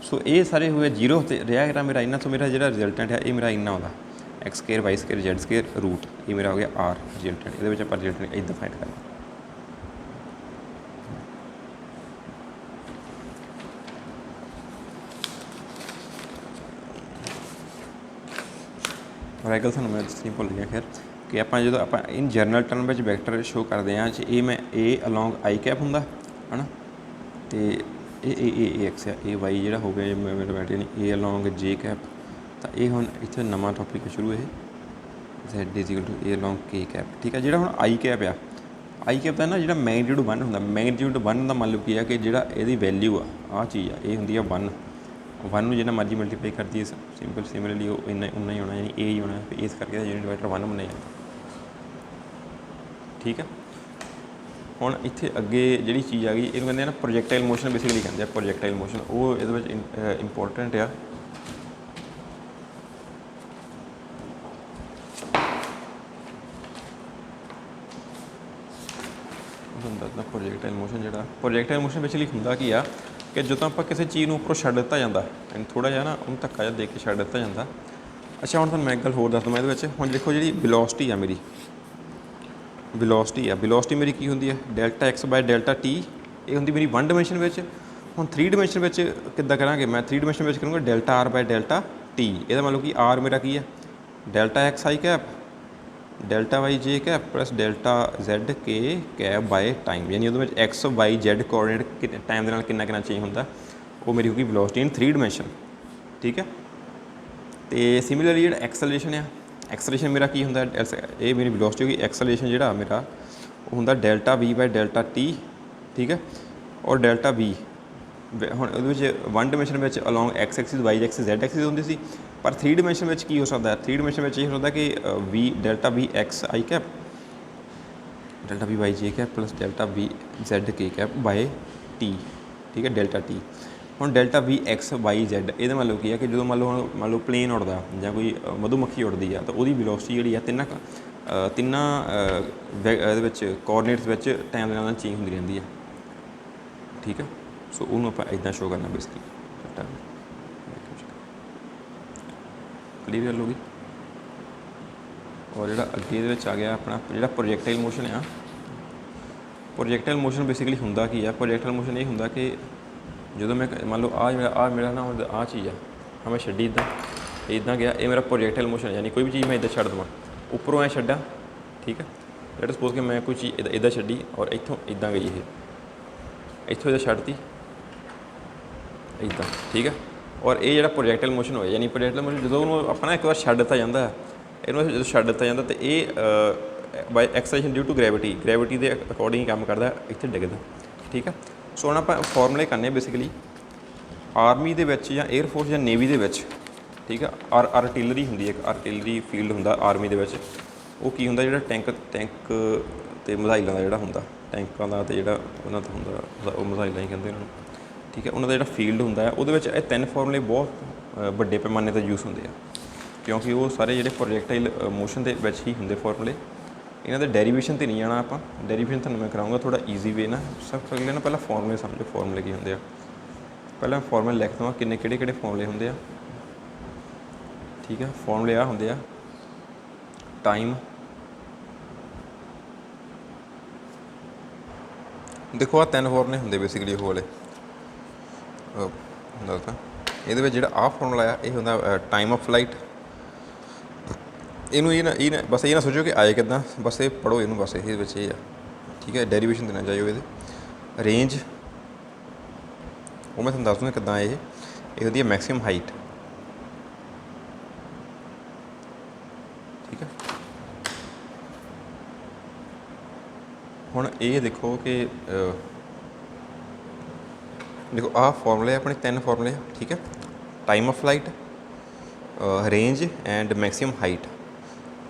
ਸੋ ਇਹ ਸਾਰੇ ਹੋਏ 0 'ਤੇ ਰਿਹਾ ਜਿਹੜਾ ਮੇਰਾ ਇਹਨਾਂ ਤੋਂ ਮੇਰਾ ਜਿਹੜਾ ਰਿਜ਼ਲਟੈਂਟ ਹੈ ਇਹ ਮੇਰਾ ਇੰਨਾ ਆਉਂਦਾ, x square y square z square root, ਇਹ ਮੇਰਾ ਹੋ ਗਿਆ ਆਰ ਰਿਜ਼ਲਟੈਂਟ। ਇਹਦੇ ਵਿੱਚ ਆਪਾਂ ਰਿਜ਼ਲਟੈਂਟ ਇੱਦਾਂ ਫਾਈਂਡ ਕਰਨਾ। ਰੈਗਲ ਤੁਹਾਨੂੰ ਮੈਂ ਦੱਸਣੀ ਭੁੱਲ ਗਿਆ ਖੈਰ, ਕਿ ਆਪਾਂ ਜਦੋਂ ਆਪਾਂ ਇਨ ਜਨਰਲ ਟਰਮ ਵਿੱਚ ਵੈਕਟਰ ਸ਼ੋ ਕਰਦੇ ਹਾਂ, ਇਹ ਮੈਂ ਏ ਅਲੋਂਗ ਆਈ ਕੈਪ ਹੁੰਦਾ ਹੈ ਨਾ, ਅਤੇ ਇਹ ਐਕਸ ਆ, ਇਹ ਵਾਈ ਜਿਹੜਾ ਹੋ ਗਿਆ ਮੈਥਮੈਟਿਕ ਯਾਨੀ ਏ ਅਲੋਂਗ ਜੇ ਕੈਪ। ਤਾਂ ਇਹ ਹੁਣ ਇੱਥੇ ਨਵਾਂ ਟੌਪਿਕ ਸ਼ੁਰੂ ਇਹ z is equal to a along k cap. ਠੀਕ ਹੈ, ਜਿਹੜਾ ਹੁਣ ਆਈ ਕੈਪ ਆ, ਆਈ ਕੈਪ ਦਾ ਨਾ ਜਿਹੜਾ ਮੈਗਨੀਟਿਊਡ 1 ਹੁੰਦਾ, ਮੈਗਨੀਟਿਊਡ 1 ਦਾ ਮੰਨ ਲਓ ਕੀ ਆ ਕਿ ਜਿਹੜਾ ਇਹਦੀ ਵੈਲਿਊ ਆ, ਆਹ ਚੀਜ਼ ਆ, ਇਹ ਹੁੰਦੀ ਆ 1 ਨੂੰ ਜਿੰਨਾ ਮਰਜ਼ੀ ਮਲਟੀਪਲਾਈ ਕਰਦੀ ਹੈ ਸਿੰਪਲ ਸਿਮਿਲਰਲੀ ਉਹ ਇੰਨਾ ਹੀ ਹੋਣਾ, ਯਾਨੀ ਇਹ ਹੀ ਹੋਣਾ। ਇਸ ਕਰਕੇ ਯੂਨਿਟ ਵੈਕਟਰ 1 ਬਣਿਆ ਜਾਂਦਾ। ਠੀਕ ਹੈ, ਹੁਣ ਇੱਥੇ ਅੱਗੇ ਜਿਹੜੀ ਚੀਜ਼ ਆ ਗਈ ਇਹਨੂੰ ਕਹਿੰਦੇ ਆ ਨਾ ਪ੍ਰੋਜੈਕਟਾਈਲ ਮੋਸ਼ਨ, ਬੇਸਿਕਲੀ ਕਹਿੰਦੇ ਆ ਪ੍ਰੋਜੈਕਟਾਈਲ ਮੋਸ਼ਨ। ਉਹ ਇਹਦੇ ਵਿੱਚ ਇੰਪੋਰਟੈਂਟ ਆ। ਦੱਸਦਾ ਪ੍ਰੋਜੈਕਟਾਈਲ ਮੋਸ਼ਨ, ਜਿਹੜਾ ਪ੍ਰੋਜੈਕਟਾਈਲ ਮੋਸ਼ਨ ਬੇਸਿਕਲੀ ਹੁੰਦਾ ਕੀ ਆ ਕਿ ਜਦੋਂ ਆਪਾਂ ਕਿਸੇ ਚੀਜ਼ ਨੂੰ ਉੱਪਰੋਂ ਛੱਡ ਦਿੱਤਾ ਜਾਂਦਾ, ਥੋੜ੍ਹਾ ਜਿਹਾ ਨਾ ਉਹਨੂੰ ਧੱਕਾ ਜਿਹਾ ਦੇ ਕੇ ਛੱਡ ਦਿੱਤਾ ਜਾਂਦਾ। ਅੱਛਾ, ਹੁਣ ਤੁਹਾਨੂੰ ਮੈਂ ਇੱਕ ਗੱਲ ਹੋਰ ਦੱਸ ਦਵਾਂ ਇਹਦੇ ਵਿੱਚ। ਹੁਣ ਦੇਖੋ ਜਿਹੜੀ ਵੈਲੋਸਿਟੀ ਆ ਮੇਰੀ, ਵੈਲੋਸਿਟੀ ਮੇਰੀ ਕੀ ਹੁੰਦੀ ਹੈ, delta x by delta t. ਇਹ ਹੁੰਦੀ ਮੇਰੀ 1 ਡਾਇਮੈਂਸ਼ਨ ਵਿੱਚ। ਹੁਣ 3 ਡਾਇਮੈਂਸ਼ਨ ਵਿੱਚ ਕਿੱਦਾਂ ਕਰਾਂਗੇ, ਮੈਂ 3 ਡਾਇਮੈਂਸ਼ਨ ਵਿੱਚ ਕਰੂੰਗਾ delta r by delta t. ਇਹਦਾ ਮਤਲਬ ਕਿ ਆਰ ਮੇਰਾ ਕੀ ਹੈ, ਡੈਲਟਾ ਐਕਸ ਆਈ ਕੈਪ ਡੈਲਟਾ ਵਾਈ ਜੇ cap plus delta z K cap by time. ਯਾਨੀ ਉਹਦੇ ਵਿੱਚ x Y z coordinate time ਦੇ ਨਾਲ ਕਿੰਨਾ ਚੇਂਜ ਹੁੰਦਾ, ਉਹ ਮੇਰੀ ਹੋਊਗੀ ਵੈਲੋਸਿਟੀ ਇਨ 3 ਡਾਇਮੈਂਸ਼ਨ। ਠੀਕ ਹੈ, ਅਤੇ ਸਿਮਿਲਰਲੀ ਜਿਹੜਾ ਐਕਸਲਰੇਸ਼ਨ ਆ, ਐਕਸਲਰੇਸ਼ਨ ਮੇਰਾ ਕੀ ਹੁੰਦਾ, ਇਹ ਮੇਰੀ ਵੈਲੋਸਿਟੀ ਹੋਗੀ। ਐਕਸਲਰੇਸ਼ਨ ਜਿਹੜਾ ਮੇਰਾ ਉਹ ਹੁੰਦਾ ਡੈਲਟਾ ਵੀ ਬਾਏ ਡੈਲਟਾ ਟੀ। ਠੀਕ ਹੈ, ਔਰ ਡੈਲਟਾ ਵੀ ਹੁਣ ਉਹਦੇ ਵਿੱਚ 1 ਡਾਇਮੈਂਸ਼ਨ ਵਿੱਚ along x axis y axis z axis ਹੁੰਦੀ ਸੀ, ਪਰ 3 ਡਾਇਮੈਂਸ਼ਨ ਵਿੱਚ ਕੀ ਹੋ ਸਕਦਾ, 3 ਡਾਇਮੈਂਸ਼ਨ ਵਿੱਚ ਇਹ ਹੋ ਸਕਦਾ ਕਿ ਵੀ ਡੈਲਟਾ ਵੀ ਐਕਸ ਆਈ ਕੈਪ ਡੈਲਟਾ ਵੀ ਵਾਈ ਜੇ cap plus delta V Z K cap by T. ਠੀਕ ਹੈ, ਡੈਲਟਾ ਟੀ। ਹੁਣ delta V X Y Z, ਇਹਦਾ ਮਤਲਬ ਕੀ ਹੈ ਕਿ ਜਦੋਂ ਮੰਨ ਲਓ ਪਲੇਨ ਉੱਡਦਾ ਜਾਂ ਕੋਈ ਮਧੂਮੱਖੀ ਉੱਡਦੀ ਆ, ਤਾਂ ਉਹਦੀ ਵੈਲੋਸਿਟੀ ਜਿਹੜੀ ਆ ਤਿੰਨਾਂ ਇਹਦੇ ਵਿੱਚ ਕੋਆਰਡੀਨੇਟਸ ਵਿੱਚ ਟਾਈਮ ਦੇ ਨਾਲ ਚੇਂਜ ਹੁੰਦੀ ਰਹਿੰਦੀ ਆ। ਠੀਕ ਹੈ, ਸੋ ਉਹਨੂੰ ਆਪਾਂ ਇੱਦਾਂ ਸ਼ੋ ਕਰਨਾ ਬੇਸਿਕਲੀ। ਕਲੀਅਰ ਗੱਲ ਹੋ ਗਈ। ਔਰ ਜਿਹੜਾ ਅੱਗੇ ਇਹਦੇ ਵਿੱਚ ਆ ਗਿਆ ਆਪਣਾ ਜਿਹੜਾ ਪ੍ਰੋਜੈਕਟਾਈਲ ਮੋਸ਼ਨ ਆ, ਪ੍ਰੋਜੈਕਟਾਈਲ ਮੋਸ਼ਨ ਬੇਸਿਕਲੀ ਹੁੰਦਾ ਕੀ ਆ, ਪ੍ਰੋਜੈਕਟਾਈਲ ਮੋਸ਼ਨ ਇਹ ਹੁੰਦਾ ਕਿ ਜਦੋਂ ਮੈਂ ਮੰਨ ਲਓ ਆਹ ਮੇਰਾ ਨਾ ਹੁਣ ਆਹ ਚੀਜ਼ ਆ, ਮੈਂ ਛੱਡੀ ਇੱਦਾਂ ਗਿਆ, ਇਹ ਮੇਰਾ ਪ੍ਰੋਜੈਕਟਾਈਲ ਮੋਸ਼ਨ। ਯਾਨੀ ਕੋਈ ਵੀ ਚੀਜ਼ ਮੈਂ ਇੱਦਾਂ ਛੱਡ ਦੇਵਾਂ, ਉੱਪਰੋਂ ਐ ਛੱਡਾਂ। ਠੀਕ ਹੈ, ਲੈਟ ਸਪੋਜ਼ ਕਿ ਮੈਂ ਕੋਈ ਚੀਜ਼ ਇੱਦਾਂ ਛੱਡੀ ਔਰ ਇੱਥੋਂ ਇੱਦਾਂ ਗਈ, ਇੱਥੋਂ ਇੱਦਾਂ ਛੱਡਤੀ ਇੱਦਾਂ। ਠੀਕ ਹੈ, ਔਰ ਇਹ ਜਿਹੜਾ ਪ੍ਰੋਜੈਕਟਾਈਲ ਮੋਸ਼ਨ ਹੋਇਆ, ਯਾਨੀ ਪ੍ਰੋਜੈਕਟਾਈਲ ਮੋਸ਼ਨ ਜਦੋਂ ਉਹਨੂੰ ਆਪਾਂ ਨਾ ਇੱਕ ਵਾਰ ਛੱਡ ਦਿੱਤਾ ਜਾਂਦਾ, ਇਹਨੂੰ ਜਦੋਂ ਛੱਡ ਦਿੱਤਾ ਜਾਂਦਾ ਤਾਂ ਇਹ ਬਾਈ ਐਕਸਲਰੇਸ਼ਨ ਡਿਊ ਟੂ ਗ੍ਰੈਵਿਟੀ ਦੇ ਅਕੋਰਡਿੰਗ ਕੰਮ ਕਰਦਾ, ਇੱਥੇ ਡਿੱਗਦਾ। ਠੀਕ ਹੈ, ਸੋ ਹੁਣ ਆਪਾਂ ਫਾਰਮੂਲੇ ਕਰਨੇ ਬੇਸਿਕਲੀ ਆਰਮੀ ਦੇ ਵਿੱਚ ਜਾਂ ਏਅਰ ਫੋਰਸ ਜਾਂ ਨੇਵੀ ਦੇ ਵਿੱਚ। ਠੀਕ ਹੈ, ਆਰਟਿਲਰੀ ਹੁੰਦੀ ਹੈ, ਇੱਕ ਆਰਟਿਲਰੀ ਫੀਲਡ ਹੁੰਦਾ ਆਰਮੀ ਦੇ ਵਿੱਚ। ਉਹ ਕੀ ਹੁੰਦਾ, ਜਿਹੜਾ ਟੈਂਕ ਅਤੇ ਮਿਜ਼ਾਈਲਾਂ ਦਾ ਜਿਹੜਾ ਹੁੰਦਾ, ਟੈਂਕਾਂ ਦਾ ਅਤੇ ਜਿਹੜਾ ਉਹਨਾਂ ਦਾ ਹੁੰਦਾ, ਉਹ ਮਿਜ਼ਾਈਲਾਂ ਹੀ ਕਹਿੰਦੇ ਉਹਨਾਂ ਨੂੰ। ਠੀਕ ਹੈ, ਉਹਨਾਂ ਦਾ ਜਿਹੜਾ ਫੀਲਡ ਹੁੰਦਾ ਹੈ, ਉਹਦੇ ਵਿੱਚ ਇਹ 3 ਫਾਰਮੂਲੇ ਬਹੁਤ ਵੱਡੇ ਪੈਮਾਨੇ 'ਤੇ ਯੂਜ਼ ਹੁੰਦੇ ਆ, ਕਿਉਂਕਿ ਉਹ ਸਾਰੇ ਜਿਹੜੇ ਪ੍ਰੋਜੈਕਟਾਈਲ ਮੋਸ਼ਨ ਦੇ ਵਿੱਚ ਹੀ ਹੁੰਦੇ ਫਾਰਮੂਲੇ। ਇਹਨਾਂ ਦੇ ਡੈਰੀਵੇਸ਼ਨ 'ਤੇ ਨਹੀਂ ਜਾਣਾ ਆਪਾਂ, ਡੈਰੀਵੇਸ਼ਨ ਤੁਹਾਨੂੰ ਮੈਂ ਕਰਾਊਂਗਾ ਥੋੜ੍ਹਾ ਈਜ਼ੀ ਵੇ ਨਾ। ਸਭ ਤੋਂ ਅਗਲੇ ਨਾ ਪਹਿਲਾਂ ਫਾਰਮੂਲੇ ਸਮਝੋ, ਫਾਰਮੂਲੇ ਕੀ ਹੁੰਦੇ ਆ। ਪਹਿਲਾਂ ਫਾਰਮੂਲੇ ਲਿਖ ਦੇਵਾਂ ਕਿਹੜੇ ਫਾਰਮੂਲੇ ਹੁੰਦੇ ਆ। ਠੀਕ ਹੈ, ਫਾਰਮੂਲੇ ਆ ਹੁੰਦੇ ਆ ਟਾਈਮ। ਦੇਖੋ ਆਹ 3 ਫਾਰਮੂਲੇ ਹੁੰਦੇ ਬੇਸਿਕਲੀ ਉਹ ਵਾਲੇ। ਦੱਸਦਾ ਇਹਦੇ ਵਿੱਚ ਜਿਹੜਾ ਆਹ ਫਾਰਮੂਲਾ ਆ, ਇਹ ਹੁੰਦਾ ਟਾਈਮ ਆਫ ਫਲਾਈਟ। ਇਹਨੂੰ ਇਹ ਨਾ ਬਸ ਇਹ ਨਾ ਸੋਚੋ ਕਿ ਆਏ ਕਿੱਦਾਂ, ਬਸ ਇਹ ਪੜ੍ਹੋ ਇਹਨੂੰ, ਬਸ ਇਹਦੇ ਵਿੱਚ ਇਹ ਆ। ਠੀਕ ਹੈ, ਡੈਰੀਵੇਸ਼ਨ ਦੇਣਾ ਚਾਹੀਓ ਇਹਦੇ। ਰੇਂਜ ਉਹ ਮੈਂ ਤੁਹਾਨੂੰ ਦੱਸ ਦੂੰਗਾ ਕਿੱਦਾਂ ਇਹ ਹੁੰਦੀ ਹੈ ਮੈਕਸੀਮਮ ਹਾਈਟ। ਠੀਕ ਹੈ, ਹੁਣ ਇਹ ਦੇਖੋ ਕਿ ਦੇਖੋ ਆਹ ਫਾਰਮੂਲੇ ਆਪਣੇ 3 ਫਾਰਮੂਲੇ। ਠੀਕ ਹੈ, time of flight, range and maximum height.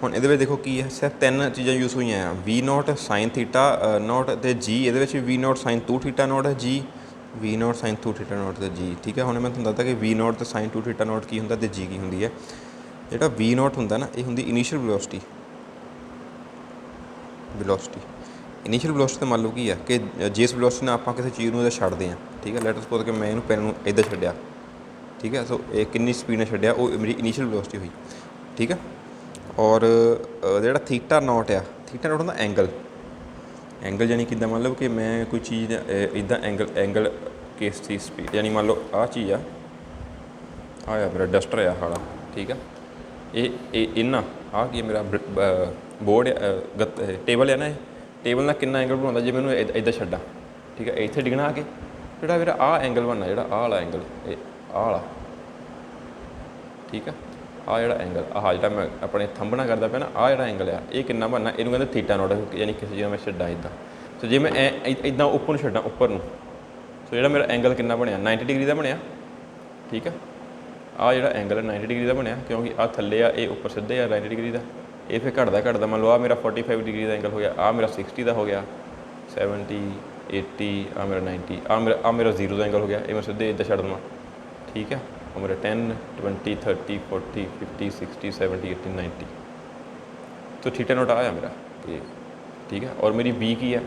ਹੁਣ ਇਹਦੇ ਵਿੱਚ ਦੇਖੋ ਕੀ ਹੈ, ਸਿਰਫ 3 ਚੀਜ਼ਾਂ ਯੂਜ਼ ਹੋਈਆਂ ਆ, ਵੀ ਨੋਟ ਸਾਈਨ ਥੀਟਾ ਨੋਟ ਅਤੇ ਜੀ। ਇਹਦੇ ਵਿੱਚ ਵੀ ਨੋਟ ਸਾਈਨ 2 ਥੀਟਾ ਨੋਟ ਹੈ, ਜੀ ਵੀ ਨੋਟ ਸਾਈਨ 2 ਥੀਟਾ ਨੋਟ ਅਤੇ ਜੀ। ਠੀਕ ਹੈ, ਹੁਣ ਮੈਂ ਤੁਹਾਨੂੰ ਦੱਸਦਾ ਕਿ ਵੀ ਨੋਟ ਅਤੇ ਸਾਈਨ 2 ਥੀਟਾ ਨੋਟ ਕੀ ਹੁੰਦਾ ਅਤੇ ਜੀ ਕੀ ਹੁੰਦੀ ਹੈ। ਜਿਹੜਾ ਵੀ ਨੋਟ ਹੁੰਦਾ ਨਾ, ਇਹ ਹੁੰਦੀ ਇਨੀਸ਼ੀਅਲ ਵੈਲੋਸਿਟੀ। ਇਨੀਸ਼ੀਅਲ ਵੈਲੋਸਿਟੀ ਤਾਂ ਮੰਨ ਲਓ ਕੀ ਆ ਕਿ ਜਿਸ ਵੈਲੋਸਿਟੀ ਨਾਲ ਆਪਾਂ ਕਿਸੇ ਚੀਜ਼ ਨੂੰ ਇਹਦਾ ਛੱਡਦੇ ਹਾਂ। ਠੀਕ ਹੈ, ਲੈਟ ਸਪੋਜ਼ ਕਿ ਮੈਂ ਇਹਨੂੰ ਪੈਨ ਨੂੰ ਇੱਦਾਂ ਛੱਡਿਆ। ਠੀਕ ਹੈ, ਸੋ ਇਹ ਕਿੰਨੀ ਸਪੀਡ ਨਾਲ ਛੱਡਿਆ, ਉਹ ਮੇਰੀ ਇਨੀਸ਼ੀਅਲ ਵੈਲੋਸਿਟੀ ਹੋਈ। ਠੀਕ ਹੈ, ਔਰ ਜਿਹੜਾ ਥੀਟਾ ਨੋਟ ਹੁੰਦਾ ਐਂਗਲ ਯਾਨੀ ਕਿੱਦਾਂ, ਮੰਨ ਲਓ ਕਿ ਮੈਂ ਕੋਈ ਚੀਜ਼ ਇੱਦਾਂ ਐਂਗਲ ਕਿਸ ਦੀ ਸਪੀਡ, ਯਾਨੀ ਮੰਨ ਲਓ ਆਹ ਚੀਜ਼ ਆ ਮੇਰਾ ਡਸਟਰ ਆ ਹਾਲਾ। ਠੀਕ ਆ, ਇਹ ਇਹਨਾਂ ਆਹ ਕੀ ਮੇਰਾ ਬੋਰਡ ਟੇਬਲ ਹੈ ਨਾ, ਇਹ ਟੇਬਲ ਨਾਲ ਕਿੰਨਾ ਐਂਗਲ ਬਣਾਉਂਦਾ ਜੇ ਮੈਨੂੰ ਇੱਦਾਂ ਛੱਡਾਂ। ਠੀਕ ਹੈ, ਇੱਥੇ ਡਿੱਗਣਾ ਆ ਕੇ ਜਿਹੜਾ ਮੇਰਾ ਆਹ ਐਂਗਲ ਬਣਨਾ, ਜਿਹੜਾ ਆਹ ਵਾਲਾ ਐਂਗਲ, ਇਹ ਆਹ ਵਾਲਾ, ਠੀਕ ਆ। ਆਹ ਜਿਹੜਾ ਐਂਗਲ, ਆਹ ਜਿਹੜਾ ਮੈਂ ਆਪਣੇ ਥੰਬਣਾ ਕਰਦਾ ਪਿਆ ਨਾ, ਆਹ ਜਿਹੜਾ ਐਂਗਲ ਆ, ਇਹ ਕਿੰਨਾ ਬਣਨਾ, ਇਹਨੂੰ ਕਹਿੰਦੇ ਥੀਟਾ ਨੋਟ, ਯਾਨੀ ਕਿਸੇ ਜਿਵੇਂ ਮੈਂ ਛੱਡਾਂ ਇੱਦਾਂ। ਸੋ ਜੇ ਮੈਂ ਇੱਦਾਂ ਉੱਪਰ ਨੂੰ ਛੱਡਾਂ, ਉੱਪਰ ਨੂੰ, ਸੋ ਜਿਹੜਾ ਮੇਰਾ ਐਂਗਲ ਕਿੰਨਾ ਬਣਿਆ, 90 ਡਿਗਰੀ ਦਾ ਬਣਿਆ, ਠੀਕ ਆ। ਆਹ ਜਿਹੜਾ ਐਂਗਲ ਹੈ 90 ਡਿਗਰੀ ਦਾ ਬਣਿਆ, ਕਿਉਂਕਿ ਆਹ ਥੱਲੇ ਆ, ਇਹ ਉੱਪਰ ਸਿੱਧੇ ਆ 90 ਡਿਗਰੀ ਦਾ। ਇਹ ਫਿਰ ਘਟਦਾ ਮੰਨ ਲਓ ਆਹ ਮੇਰਾ 45 ਡਿਗਰੀ ਦਾ ਐਂਗਲ ਹੋ ਗਿਆ, ਆਹ ਮੇਰਾ 60 ਦਾ ਹੋ ਗਿਆ, 70, 80, ਆਹ ਮੇਰਾ 90, ਆਹ ਮੇਰਾ 0 ਦਾ ਐਂਗਲ ਹੋ ਗਿਆ। ਇਹ ਮੈਂ ਸਿੱਧੇ ਇੱਦਾਂ ਛੱਡ ਦੇਵਾਂ, ਠੀਕ ਆ। ਉਹ ਮੇਰਾ 10, 20, 30, 40, 50, 60, 70, 80, 90। तो थीटा नोट आया मेरा ये, ठीक है। और मेरी बी की है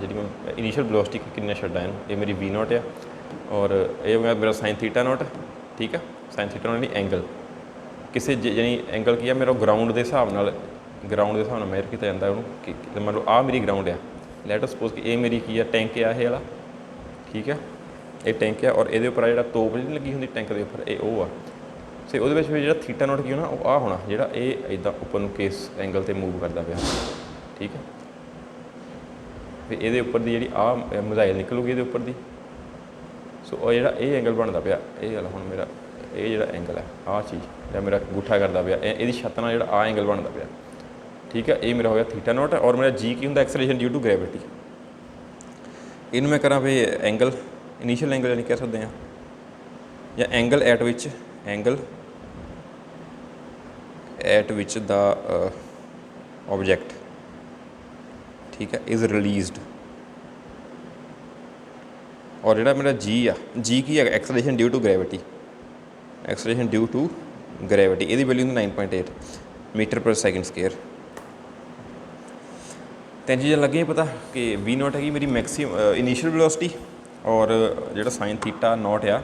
जी मैं इनीशियल वेलोसिटी किन्ने छड्डा इहनूं, ये मेरी बी नोट है। और ये मेरा साइन थीटा नोट, ठीक है। साइन थीटा नोट एंगल किसी यानी एंगल की है मेरा ग्राउंड के हिसाब नाल मेजर किया जाता है उन्होंने। मतलब आ मेरी ग्राउंड है, लैट सपोज कि ये मेरी की है टैंक है ये वाला, ठीक है। ये टैंक है और ये उपर जो तोप नहीं लगी होंगी टैंक के उपर, ये वो आ सो वो जो थीटा नोट की होना वो आ होना जो इदा उपर केस एंगल से मूव करता पाया, ठीक है। फिर ये उपर की जी आ मिसाइल निकलूगी ये उपर की, सो जो ये एंगल बनता पाया ये वाला हुण मेरा ये जो एंगल है आ चीज़ जो मेरा अंगूठा करता पाया ये छत नाल जो आ एंगल बनता पाया, ठीक है। ये मेरा हो गया थीटा नोट। और मेरा जी की होंगे एक्सलेशन ड्यू टू ग्रेविटी। इनू मैं करा भी एंगल इनीशियल एंगल यानी कह सकते हैं या angle eight which the object, ठीक है, इज़ रिलीज्ड। और जो मेरा जी की है acceleration due to gravity, acceleration due to gravity ये वैल्यू 9.8 मीटर पर सैकेंड स्केयर। तीन चीज़ें लगी पता कि वी नोट हैगी मेरी मैक्सिम इनीशियल वेलोसिटी और जो साइन थीटा नोट आ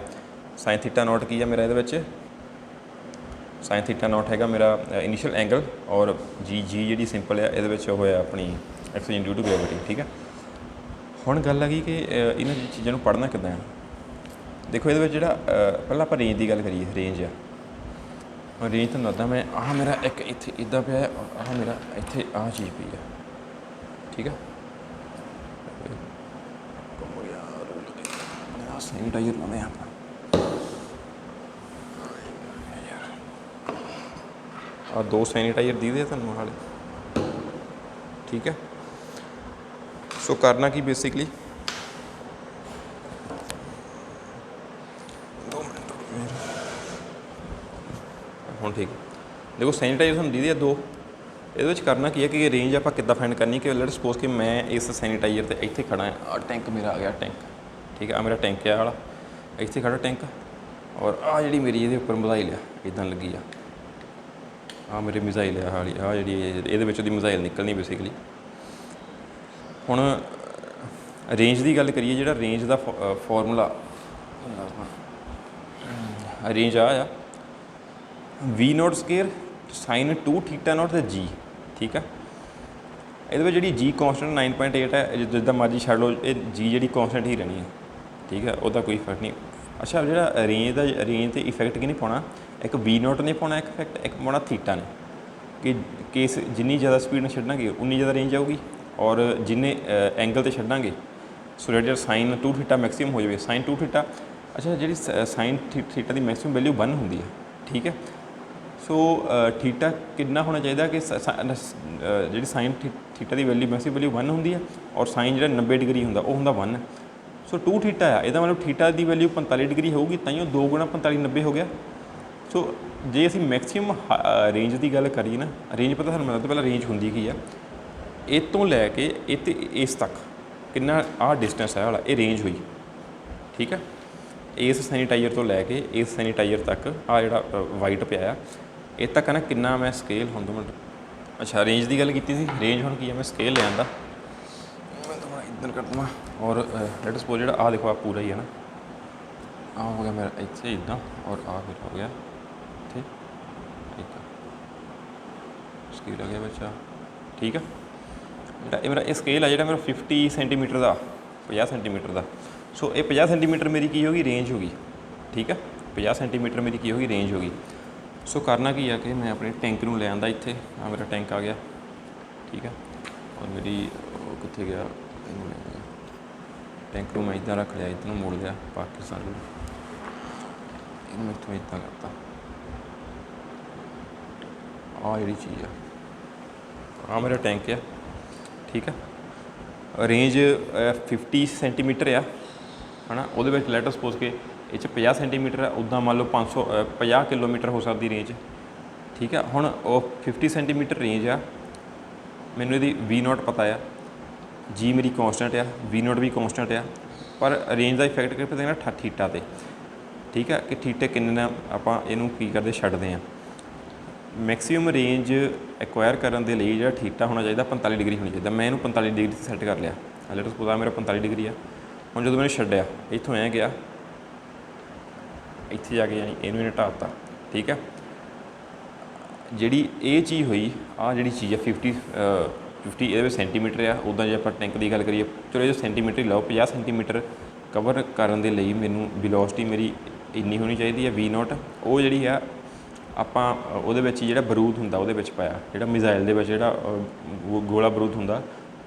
साइन थीटा नोट की है मेरा ये साइन थीटा नोट है मेरा इनीशियल एंगल और जी जी सिंपल है ये होया अपनी एक्सलेशन ड्यू टू ग्रेविटी, ठीक है। हुण गल आ गई कि इन्हां चीज़ों को पढ़ना किद्दां है। देखो ये जो पहला आप रेंज की गल करिए, रेंज आ रेंज तो दसदा मैं आ मेरा एक इत्थे इदा पे है और आ मेरा इत्थे आ चीज़ पई है, ठीक है। सैनिटाइजर लाने अपना आ 2 सैनिटाइजर दी दे तुहानूं हाले, ठीक है। सो करना की बेसिकली हुण ठीक है। देखो सैनिटाइजर तुहानूं दी दे 2, ये करना की है कि रेंज आप किद्दां फाइंड करनी कि लेट सपोज कि मैं इस सैनिटाइजर से इत्थे खड़ा है, टैंक मेरा आ गया टैंक, ठीक है। आ मेरा टैंक है वाला इत्थे खड़ा टैंक और आ जी मेरी ये उपर मिसाइल है इदा लगी आ मेरी मिसाइल है हाली आ जी ये मिसाइल निकलनी बेसिकली। हुण रेंज की गल करिए जो रेंज का फॉर्मूला रेंज आ v naught square sine 2 theta naught तो जी, ठीक है। ये जी जी कॉन्सटेंट 9.8 है, जिदा मर्जी छड़ लो ये जी जी कॉन्सटेंट ही रहनी है, ठीक है। वह कोई फर्क नहीं। अच्छा जो रेंज से इफेक्ट की नहीं पाना, एक वी नोट ने पाना एक इफेक्ट, एक पाना थीटा ने कि केस जिनी ज़्यादा स्पीड में छड्डांगे उन्नी ज़्यादा रेंज आऊगी और जिन्ने एंगल से छड्डांगे सो जो साइन 2 थीटा मैक्सीमम हो जाए साइन 2 थीटा। अच्छा जी साइन थीटा की मैक्सीमम वैल्यू 1 होंगी है, ठीक है। सो थीटा कितना होना चाहिए कि जी साइन थीटा की वैल्यू मैक्सीमम वैल्यू 1 होंगी है और साइन जो 90 डिग्री होंगे वो होंगे 1। सो 2 थीटा है यदा मतलब थीटा की वैल्यू 45 डिग्री होगी ताइयों 2 गुणा 45 90 हो गया। सो जे असी मैक्सीमम रेंज की गल करिए ना, रेंज पता सानूं मतलब पहले रेंज होंदी की है इस तो लैके इस तक कितना आ डिस्टेंस है वाला ये रेंज हुई, ठीक है। इस सैनिटाइजर तो लैके इस सैनिटाइजर तक आ जो वाइट पिया ये तक है ना कितना मैं स्केल हों 2 मिनट। अच्छा रेंज की गल की थी, रेंज हुण की है मैं स्केल ले आंदा मैं थोड़ा इधर कर दूँ और लेट सपोज जो आ देखो आप पूरा ही है ना आ हो गया मेरा इत्थे इदा और आ फिर हो गया इत्थे इदा स्केल आ गया बच्चा, ठीक है। जो मेरा स्केल है जो मेरा 50 सेंटीमीटर का 50 सेंटीमीटर का। सो ये 50 सेंटीमीटर मेरी की होगी रेंज होगी, ठीक है। 50 सेंटीमीटर मेरी की होगी रेंज होगी। सो करना की है कि मैं अपने टैंक में ले आंदा इत्थे आ मेरा टैंक आ गया, ठीक है। और मेरी कित्थे गया ਟੈਂਕ ਨੂੰ ਮੈਂ ਇੱਦਾਂ ਰੱਖ ਲਿਆ, ਇੱਧਰ ਨੂੰ ਮੋੜ ਲਿਆ ਪਾਕਿਸਤਾਨ ਨੂੰ, ਇਹਨੂੰ ਇੱਥੋਂ ਇੱਦਾਂ ਕਰਤਾ। ਆਹ ਜਿਹੜੀ ਚੀਜ਼ ਆ ਮੇਰਾ ਟੈਂਕ ਆ, ਠੀਕ ਆ। ਰੇਂਜ 50 ਸੈਂਟੀਮੀਟਰ ਆ ਹੈ ਨਾ, ਉਹਦੇ ਵਿੱਚ ਲੈਟ ਸਪੋਜ਼ ਕੇ ਇਹ 'ਚ 50 ਸੈਂਟੀਮੀਟਰ ਆ, ਉੱਦਾਂ ਮੰਨ ਲਓ 50 ਕਿਲੋਮੀਟਰ ਹੋ ਸਕਦੀ ਰੇਂਜ, ਠੀਕ ਆ। ਹੁਣ ਉਹ 50 ਸੈਂਟੀਮੀਟਰ ਰੇਂਜ ਆ, ਮੈਨੂੰ ਇਹਦੀ V0 ਪਤਾ ਆ, ਜੀ ਮੇਰੀ ਕੌਂਸਟੈਂਟ ਆ, V0 ਵੀ ਕੌਂਸਟੈਂਟ ਆ, ਪਰ ਰੇਂਜ ਦਾ ਇਫੈਕਟ ਕਿੱਥੇ ਦੇਖਣਾ ਥੀਟਾ 'ਤੇ, ਠੀਕ ਆ, ਕਿ ਥੀਟੇ ਕਿੰਨੇ ਨਾਲ ਆਪਾਂ ਇਹਨੂੰ ਕੀ ਕਰਦੇ ਛੱਡਦੇ ਹਾਂ। ਮੈਕਸੀਮਮ ਰੇਂਜ ਐਕਵਾਇਰ ਕਰਨ ਦੇ ਲਈ ਜਿਹੜਾ ਥੀਟਾ ਹੋਣਾ ਚਾਹੀਦਾ 45 ਡਿਗਰੀ ਹੋਣੀ ਚਾਹੀਦਾ। ਮੈਂ ਇਹਨੂੰ 45 ਡਿਗਰੀ 'ਤੇ ਸੈੱਟ ਕਰ ਲਿਆ, ਲੈਟ ਸਪੋਜ਼ ਆ ਮੇਰਾ 45 ਡਿਗਰੀ ਆ। ਹੁਣ ਜਦੋਂ ਮੈਨੂੰ ਛੱਡਿਆ ਇੱਥੋਂ ਐਂ ਗਿਆ, ਇੱਥੇ ਜਾ ਕੇ ਯਾਨੀ ਇਹਨੂੰ ਇਹਨੇ ਢਾਤਾ, ਠੀਕ ਆ। ਜਿਹੜੀ ਇਹ ਚੀਜ਼ ਹੋਈ, ਆਹ ਜਿਹੜੀ ਚੀਜ਼ ਆ 50 ਇਹਦੇ ਵਿੱਚ ਸੈਂਟੀਮੀਟਰ ਆ, ਉੱਦਾਂ ਜੇ ਆਪਾਂ ਟੈਂਕ ਦੀ ਗੱਲ ਕਰੀਏ, ਚਲੋ ਇਹ ਸੈਂਟੀਮੀਟਰ ਹੀ ਲਾਓ, 50 ਸੈਂਟੀਮੀਟਰ ਕਵਰ ਕਰਨ ਦੇ ਲਈ ਮੈਨੂੰ ਵੈਲੋਸਿਟੀ ਮੇਰੀ ਇੰਨੀ ਹੋਣੀ ਚਾਹੀਦੀ ਹੈ V0। ਉਹ ਜਿਹੜੀ ਆ ਆਪਾਂ ਉਹਦੇ ਵਿੱਚ ਜਿਹੜਾ ਬਰੂਦ ਹੁੰਦਾ ਉਹਦੇ ਵਿੱਚ ਪਾਇਆ, ਜਿਹੜਾ ਮਿਜ਼ਾਈਲ ਦੇ ਵਿੱਚ ਜਿਹੜਾ ਗੋਲਾ ਬਰੂਦ ਹੁੰਦਾ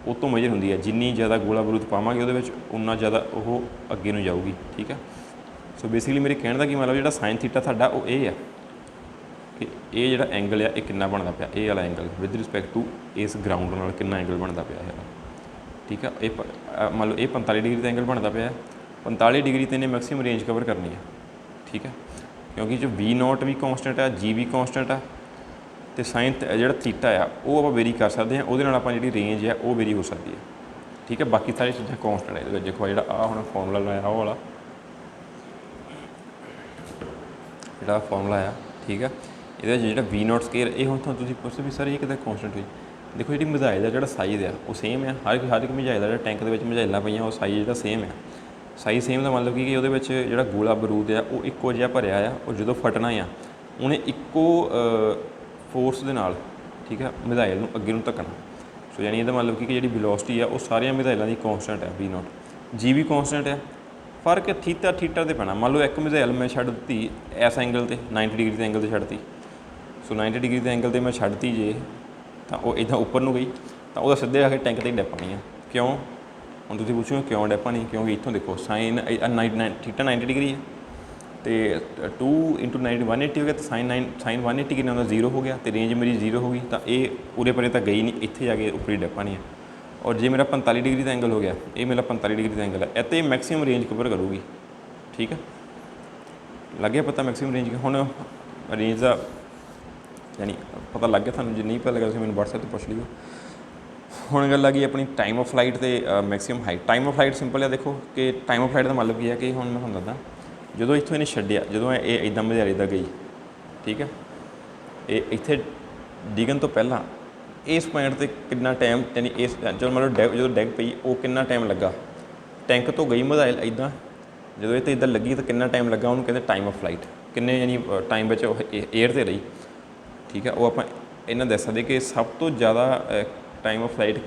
ਉਹ ਤੋਂ ਮੇਜਰ ਹੁੰਦੀ ਹੈ। ਜਿੰਨੀ ਜ਼ਿਆਦਾ ਗੋਲਾ ਬਰੂਦ ਪਾਵਾਂਗੇ ਉਹਦੇ ਵਿੱਚ ਉਨਾ ਜ਼ਿਆਦਾ ਉਹ ਅੱਗੇ ਨੂੰ ਜਾਊਗੀ, ਠੀਕ ਹੈ। ਸੋ ਬੇਸਿਕਲੀ ਮੇਰੇ ਕਹਿਣ ਦਾ ਕੀ ਮਤਲਬ, ਜਿਹੜਾ ਸਾਈਨ ਥੀਟਾ ਤੁਹਾਡਾ ਉਹ ਇਹ ਆ ਕਿ ਇਹ ਜਿਹੜਾ ਐਂਗਲ ਆ ਇਹ ਕਿੰਨਾ ਬਣਦਾ ਪਿਆ, ਇਹ ਵਾਲਾ ਐਂਗਲ ਵਿਦ ਰਿਸਪੈਕਟ ਟੂ ਇਸ ਗਰਾਊਂਡ ਨਾਲ ਕਿੰਨਾ ਐਂਗਲ ਬਣਦਾ ਪਿਆ ਹੈ, ਠੀਕ ਆ। ਇਹ ਮੰਨ ਲਓ ਇਹ 45 ਡਿਗਰੀ ਦਾ ਐਂਗਲ ਬਣਦਾ ਪਿਆ, 45 ਡਿਗਰੀ 'ਤੇ ਇਹਨੇ ਮੈਕਸੀਮਮ ਰੇਂਜ ਕਵਰ ਕਰਨੀ ਹੈ, ਠੀਕ ਹੈ। ਕਿਉਂਕਿ ਜੋ V0 ਵੀ ਕੌਂਸਟੈਂਟ ਆ, ਜੀ ਵੀ ਕੌਂਸਟੈਂਟ ਆ, ਅਤੇ ਸਾਈਨ ਜਿਹੜਾ ਥੀਟਾ ਆ ਉਹ ਆਪਾਂ ਵੇਰੀ ਕਰ ਸਕਦੇ ਹਾਂ, ਉਹਦੇ ਨਾਲ ਆਪਾਂ ਜਿਹੜੀ ਰੇਂਜ ਆ ਉਹ ਵੇਰੀ ਹੋ ਸਕਦੀ ਹੈ, ਠੀਕ ਹੈ। ਬਾਕੀ ਸਾਰੀ ਚੀਜ਼ਾਂ ਕੌਂਸਟੈਂਟ ਹੈ। ਇਹਦੇ ਵਿੱਚ ਦੇਖੋ ਜਿਹੜਾ ਆਹ ਹੁਣ ਫਾਰਮੂਲਾ ਲਾਇਆ ਉਹ ਵਾਲਾ ਜਿਹੜਾ ਫਾਰਮੂਲਾ ਆ, ਠੀਕ ਆ। ਇਹਦੇ ਵਿੱਚ ਜਿਹੜਾ V0 ਸਕੇਅਰ, ਇਹ ਹੁਣ ਤੁਹਾਨੂੰ ਤੁਸੀਂ ਪੁੱਛਦੇ ਵੀ ਸਰ ਇਹ ਕਿੱਦਾਂ ਕੌਂਸਟੈਂਟ ਹੋਈ। ਦੇਖੋ ਜਿਹੜੀ ਮਿਜ਼ਾਈਲ ਦਾ ਜਿਹੜਾ ਸਾਈਜ਼ ਆ ਉਹ ਸੇਮ ਆ, ਹਰ ਇੱਕ ਮਿਜ਼ਾਈਲ ਦਾ ਜਿਹੜਾ ਟੈਂਕ ਦੇ ਵਿੱਚ ਮਿਜ਼ਾਈਲਾਂ ਪਈਆਂ ਉਹ ਸਾਈਜ਼ ਜਿਹੜਾ ਸੇਮ ਆ। ਸਾਈਜ਼ ਸੇਮ ਦਾ ਮਤਲਬ ਕਿ ਉਹਦੇ ਵਿੱਚ ਜਿਹੜਾ ਗੋਲਾ ਬਰੂਦ ਆ ਉਹ ਇੱਕੋ ਜਿਹਾ ਭਰਿਆ ਆ, ਉਹ ਜਦੋਂ ਫਟਣਾ ਆ ਉਹਨੇ ਇੱਕੋ ਫੋਰਸ ਦੇ ਨਾਲ, ਠੀਕ ਆ, ਮਿਜ਼ਾਈਲ ਨੂੰ ਅੱਗੇ ਨੂੰ ਧੱਕਣਾ। ਸੋ ਯਾਨੀ ਇਹਦਾ ਮਤਲਬ ਕਿ ਜਿਹੜੀ ਵੈਲੋਸਿਟੀ ਆ ਉਹ ਸਾਰੀਆਂ ਮਿਜ਼ਾਈਲਾਂ ਦੀ ਕੌਂਸਟੈਂਟ ਹੈ V0, ਜੀ ਵੀ ਕੌਂਸਟੈਂਟ ਆ। ਫਰਕ ਥੀਟਾ 'ਤੇ ਪੈਣਾ। ਮੰਨ ਲਓ ਇੱਕ ਮਿਜ਼ਾਈਲ ਮੈਂ ਛੱਡ ਦਿੱਤੀ ਇਸ ਐਂਗਲ 'ਤੇ 90 ਡਿਗਰੀ ਦੇ ਐਂਗਲ 'ਤੇ ਛੱਡਤੀ, ਸੋ 90 ਡਿਗਰੀ ਦੇ ਐਂਗਲ 'ਤੇ ਮੈਂ ਛੱਡਤੀ ਜੇ, ਤਾਂ ਉਹ ਇੱਦਾਂ ਉੱਪਰ ਨੂੰ ਗਈ ਤਾਂ ਉਹਦਾ ਸਿੱਧੇ ਆ ਕੇ ਟੈਂਕ 'ਤੇ ਹੀ ਡਿੱਗ ਪਾਣੀ ਆ। ਕਿਉਂ? ਹੁਣ ਤੁਸੀਂ ਪੁੱਛੋਗੇ ਕਿਉਂ ਡਿੱਗ ਪਾਣੀ, ਕਿਉਂਕਿ ਇੱਥੋਂ ਦੇਖੋ ਸਾਈਨ ਥੀਟਾ 90 ਡਿਗਰੀ ਹੈ, ਅਤੇ 2 × 90 180 ਹੋ ਗਿਆ, ਅਤੇ ਸਾਈਨ 180 ਕਿੰਨਾ ਹੁੰਦਾ 0 ਹੋ ਗਿਆ, ਅਤੇ ਰੇਂਜ ਮੇਰੀ 0 ਹੋ ਗਈ, ਤਾਂ ਇਹ ਉਰੇ ਪਰੇ ਤਾਂ ਗਈ ਨਹੀਂ, ਇੱਥੇ ਜਾ ਕੇ ਉੱਪਰ ਹੀ ਡਿੱਗ ਪਾਣੀ ਹੈ। ਔਰ ਜੇ ਮੇਰਾ 45 ਡਿਗਰੀ ਦਾ ਐਂਗਲ ਹੋ ਗਿਆ, ਇਹ ਮੇਰਾ 45 ਡਿਗਰੀ ਦਾ ਐਂਗਲ ਹੈ, ਇੱਥੇ ਮੈਕਸੀਮਮ ਰੇਂਜ ਕਵਰ ਕਰੂਗੀ, ਠੀਕ ਹੈ। ਲੱਗ ਗਿਆ ਪਤਾ ਮੈਕਸੀਮਮ ਰੇਂਜ। ਹੁਣ ਰੇਂਜ ਦਾ ਯਾਨੀ ਪਤਾ ਲੱਗ ਗਿਆ ਤੁਹਾਨੂੰ, ਜੇ ਨਹੀਂ ਪਤਾ ਲੱਗਾ ਤੁਸੀਂ ਮੈਨੂੰ WhatsApp 'ਤੇ ਪੁੱਛ ਲਿਓ। ਹੁਣ ਗੱਲ ਆ ਗਈ ਆਪਣੀ ਟਾਈਮ ਆਫ ਫਲਾਈਟ ਅਤੇ maximum height. Time of flight simple ਆ, ਦੇਖੋ ਕਿ ਟਾਈਮ ਆਫ ਫਲਾਈਟ ਦਾ ਮਤਲਬ ਕੀ ਹੈ ਕਿ ਹੁਣ ਮੈਂ ਤੁਹਾਨੂੰ ਦੱਸਦਾ, ਜਦੋਂ ਇੱਥੋਂ ਇਹਨੇ ਛੱਡਿਆ, ਜਦੋਂ ਇਹ ਇੱਦਾਂ ਮਜ਼ਾਰੇ ਦਾ ਗਈ, ਠੀਕ ਹੈ, ਇਹ ਇੱਥੇ ਡਿੱਗਣ ਤੋਂ ਪਹਿਲਾਂ ਇਸ ਪੁਆਇੰਟ 'ਤੇ ਕਿੰਨਾ ਟਾਈਮ, ਯਾਨੀ ਇਸ ਜਦੋਂ ਮਤਲਬ ਜਦੋਂ ਡਿੱਗ ਪਈ ਉਹ ਕਿੰਨਾ ਟਾਈਮ ਲੱਗਾ, ਟੈਂਕ ਤੋਂ ਗਈ ਮਿਜ਼ਾਈਲ ਇੱਦਾਂ, ਜਦੋਂ ਇਹ 'ਤੇ ਇੱਦਾਂ ਲੱਗੀ ਤਾਂ ਕਿੰਨਾ ਟਾਈਮ ਲੱਗਾ, ਉਹਨੂੰ ਕਹਿੰਦੇ ਟਾਈਮ ਆਫ ਫਲਾਈਟ। ਕਿੰਨੇ ਯਾਨੀ ਟਾਈਮ ਵਿੱਚ ਉਹ ਏਅਰ 'ਤੇ ਰਹੀ, ਠੀਕ ਹੈ। ਉਹ ਆਪਾਂ ਇਹਨਾਂ ਦੱਸ ਸਕਦੇ ਕਿ ਸਭ ਤੋਂ ਜ਼ਿਆਦਾ ਟਾਈਮ ਆਫ ਫਲਾਈਟ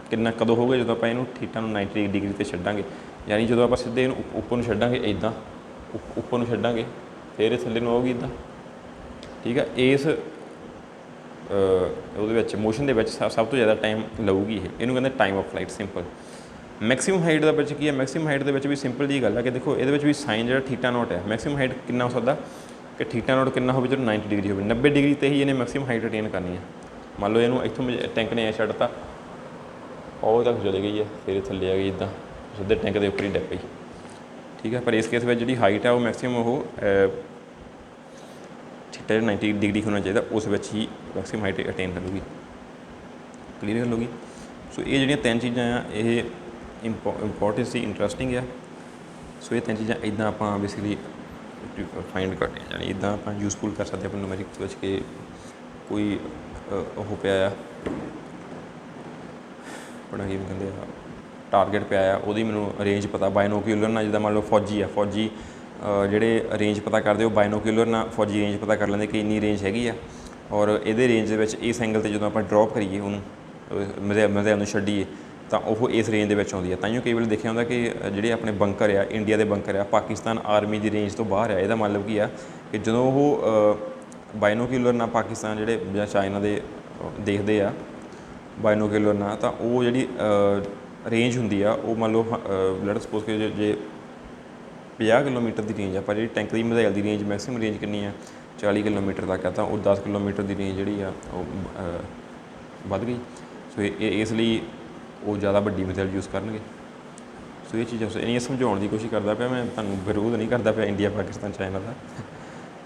ਕਿੰਨਾ ਕਦੋਂ ਹੋਊਗਾ, ਜਦੋਂ ਆਪਾਂ ਇਹਨੂੰ ਥੀਟਾ ਨੂੰ 90 ਡਿਗਰੀ 'ਤੇ ਛੱਡਾਂਗੇ, ਯਾਨੀ ਜਦੋਂ ਆਪਾਂ ਸਿੱਧੇ ਇਹਨੂੰ ਉੱਪਰ ਨੂੰ ਛੱਡਾਂਗੇ, ਇੱਦਾਂ ਉੱਪਰ ਨੂੰ ਛੱਡਾਂਗੇ, ਫਿਰ ਇਹ ਥੱਲੇ ਨੂੰ ਆਊਗੀ ਇੱਦਾਂ, ਠੀਕ ਹੈ। ਇਸ ਉਹਦੇ ਵਿੱਚ ਮੋਸ਼ਨ ਦੇ ਵਿੱਚ ਸਭ ਤੋਂ ਜ਼ਿਆਦਾ ਟਾਈਮ ਲਊਗੀ ਇਹ, ਇਹਨੂੰ ਕਹਿੰਦੇ time of flight simple. Maximum height ਦੇ ਵਿੱਚ ਕੀ ਹੈ, ਮੈਕਸੀਮਮ ਹਾਈਟ ਦੇ ਵਿੱਚ ਵੀ ਸਿੰਪਲ ਜੀ ਗੱਲ ਹੈ ਕਿ ਦੇਖੋ ਇਹਦੇ ਵਿੱਚ ਵੀ ਸਾਈਨ ਜਿਹੜਾ ਥੀਟਾ ਨੋਟ ਹੈ, ਮੈਕਸੀਮਮ ਹਾਈਟ ਕਿੰਨਾ ਹੋ ਸਕਦਾ ਕਿ ਥੀਟਾ ਨੋਟ ਕਿੰਨਾ ਹੋਵੇ, ਜਦੋਂ 90 ਡਿਗਰੀ ਹੋਵੇ, 90 ਡਿਗਰੀ 'ਤੇ ਹੀ ਇਹਨੇ ਮੈਕਸੀਮਮ ਹਾਈਟ ਅਟੇਨ ਕਰਨੀ ਹੈ। ਮੰਨ ਲਓ ਇਹਨੂੰ ਇੱਥੋਂ ਟੈਂਕ ਨੇ ਐ ਛੱਡਤਾ, ਉਹ ਤੱਕ ਚਲੇ ਗਈ ਹੈ, ਫਿਰ ਥੱਲੇ ਆ ਗਈ ਇੱਦਾਂ, ਸਿੱਧੇ ਟੈਂਕ ਦੇ ਉੱਪਰ ਹੀ ਡਿੱਗ ਪਈ, ਠੀਕ ਹੈ। ਪਰ ਇਸ ਕੇਸ ਵਿੱਚ ਜਿਹੜੀ ਹਾਈਟ ਹੈ ਉਹ ਮੈਕਸੀਮਮ ਉਹ ਥੀਟਾ 90 ਡਿਗਰੀ ਹੋਣਾ ਚਾਹੀਦਾ, ਉਸ ਵਿੱਚ ਹੀ ਮੈਕਸੀਮਮ ਹਾਈਟ ਅਟੇਨ ਕਰੂਗੀ। ਕਲੀਅਰ ਗੱਲ ਹੋ ਗਈ। ਸੋ ਇਹ ਜਿਹੜੀਆਂ ਤਿੰਨ ਚੀਜ਼ਾਂ ਆ ਇਹ ਇੰਪੋਰਟੈਂਟ ਸੀ, ਇੰਟਰਸਟਿੰਗ ਆ। ਸੋ ਇਹ ਤਿੰਨ ਚੀਜ਼ਾਂ ਇੱਦਾਂ ਆਪਾਂ ਬੇਸਿਕਲੀ ਫਾਈਂਡ ਕਰਦੇ ਹਾਂ, ਯਾਨੀ ਇੱਦਾਂ ਆਪਾਂ ਯੂਜ਼ਫੁਲ ਕਰ ਸਕਦੇ ਆਪਣੇ ਨੂਮੈਰਿਕਸ ਵਿੱਚ ਕਿ ਕੋਈ ਉਹ ਪਿਆ ਆ ਆਪਣਾ ਕੀ ਕਹਿੰਦੇ ਆ ਟਾਰਗੇਟ ਪਿਆ ਆ, ਉਹਦੀ ਮੈਨੂੰ ਰੇਂਜ ਪਤਾ ਬਾਇਨੋਕੂਲਰ ਨਾਲ, ਜਿੱਦਾਂ ਮੰਨ ਲਓ ਫੌਜੀ ਆ, ਫੌਜੀ ਜਿਹੜੇ ਰੇਂਜ ਪਤਾ ਕਰਦੇ ਉਹ ਬਾਇਨੋਕੂਲਰ ਨਾਲ ਫੌਜੀ ਰੇਂਜ ਪਤਾ ਕਰ ਲੈਂਦੇ ਕਿ ਇੰਨੀ ਰੇਂਜ ਹੈਗੀ ਆ, ਔਰ ਇਹਦੇ ਰੇਂਜ ਦੇ ਵਿੱਚ ਇਸ ਐਂਗਲ 'ਤੇ ਜਦੋਂ ਆਪਾਂ ਡਰੋਪ ਕਰੀਏ ਉਹਨੂੰ ਮਿਜ਼ਾਈਲ ਨੂੰ ਛੱਡੀਏ ਤਾਂ ਉਹ ਇਸ ਰੇਂਜ ਦੇ ਵਿੱਚ ਆਉਂਦੀ ਹੈ। ਤਾਂਹੀਓ ਕਈ ਵੇਲੇ ਦੇਖਿਆ ਹੁੰਦਾ ਕਿ ਜਿਹੜੇ ਆਪਣੇ ਬੰਕਰ ਆ, ਇੰਡੀਆ ਦੇ ਬੰਕਰ ਆ, ਪਾਕਿਸਤਾਨ ਆਰਮੀ ਦੀ ਰੇਂਜ ਤੋਂ ਬਾਹਰ ਆ। ਇਹਦਾ ਮਤਲਬ ਕੀ ਆ ਕਿ ਜਦੋਂ ਉਹ ਬਾਇਨੋਕੂਲਰ ਨਾਲ ਪਾਕਿਸਤਾਨ ਜਿਹੜੇ ਜਾਂ ਚਾਈਨਾ ਦੇ ਦੇਖਦੇ ਆ ਬਾਇਨੋਕੂਲਰ ਨਾਲ, ਤਾਂ ਉਹ ਜਿਹੜੀ ਰੇਂਜ ਹੁੰਦੀ ਆ ਉਹ ਮੰਨ ਲਓ ਲੈਟ ਸਪੋਜ਼ ਕਿ ਜੇ 50 ਕਿਲੋਮੀਟਰ ਦੀ ਰੇਂਜ ਆ, ਪਰ ਜਿਹੜੀ ਟੈਂਕ ਦੀ ਮਿਜ਼ਾਈਲ ਦੀ ਰੇਂਜ ਮੈਕਸਿਮਮ ਰੇਂਜ ਕਿੰਨੀ ਆ 40 ਕਿਲੋਮੀਟਰ ਤੱਕ ਆ, ਤਾਂ ਉਹ 10 ਕਿਲੋਮੀਟਰ ਦੀ ਰੇਂਜ ਜਿਹੜੀ ਆ ਉਹ ਵੱਧ ਗਈ। ਸੋ ਇਸ ਲਈ ਉਹ ਜ਼ਿਆਦਾ ਵੱਡੀ ਮਿਜ਼ਾਈਲ ਯੂਜ਼ ਕਰਨਗੇ। ਸੋ ਇਹ ਚੀਜ਼ਾਂ ਇਹ ਸਮਝਾਉਣ ਦੀ ਕੋਸ਼ਿਸ਼ ਕਰਦਾ ਪਿਆ ਮੈਂ, ਤੁਹਾਨੂੰ ਵਿਰੋਧ ਨਹੀਂ ਕਰਦਾ ਪਿਆ ਇੰਡੀਆ ਪਾਕਿਸਤਾਨ ਚਾਈਨਾ ਦਾ,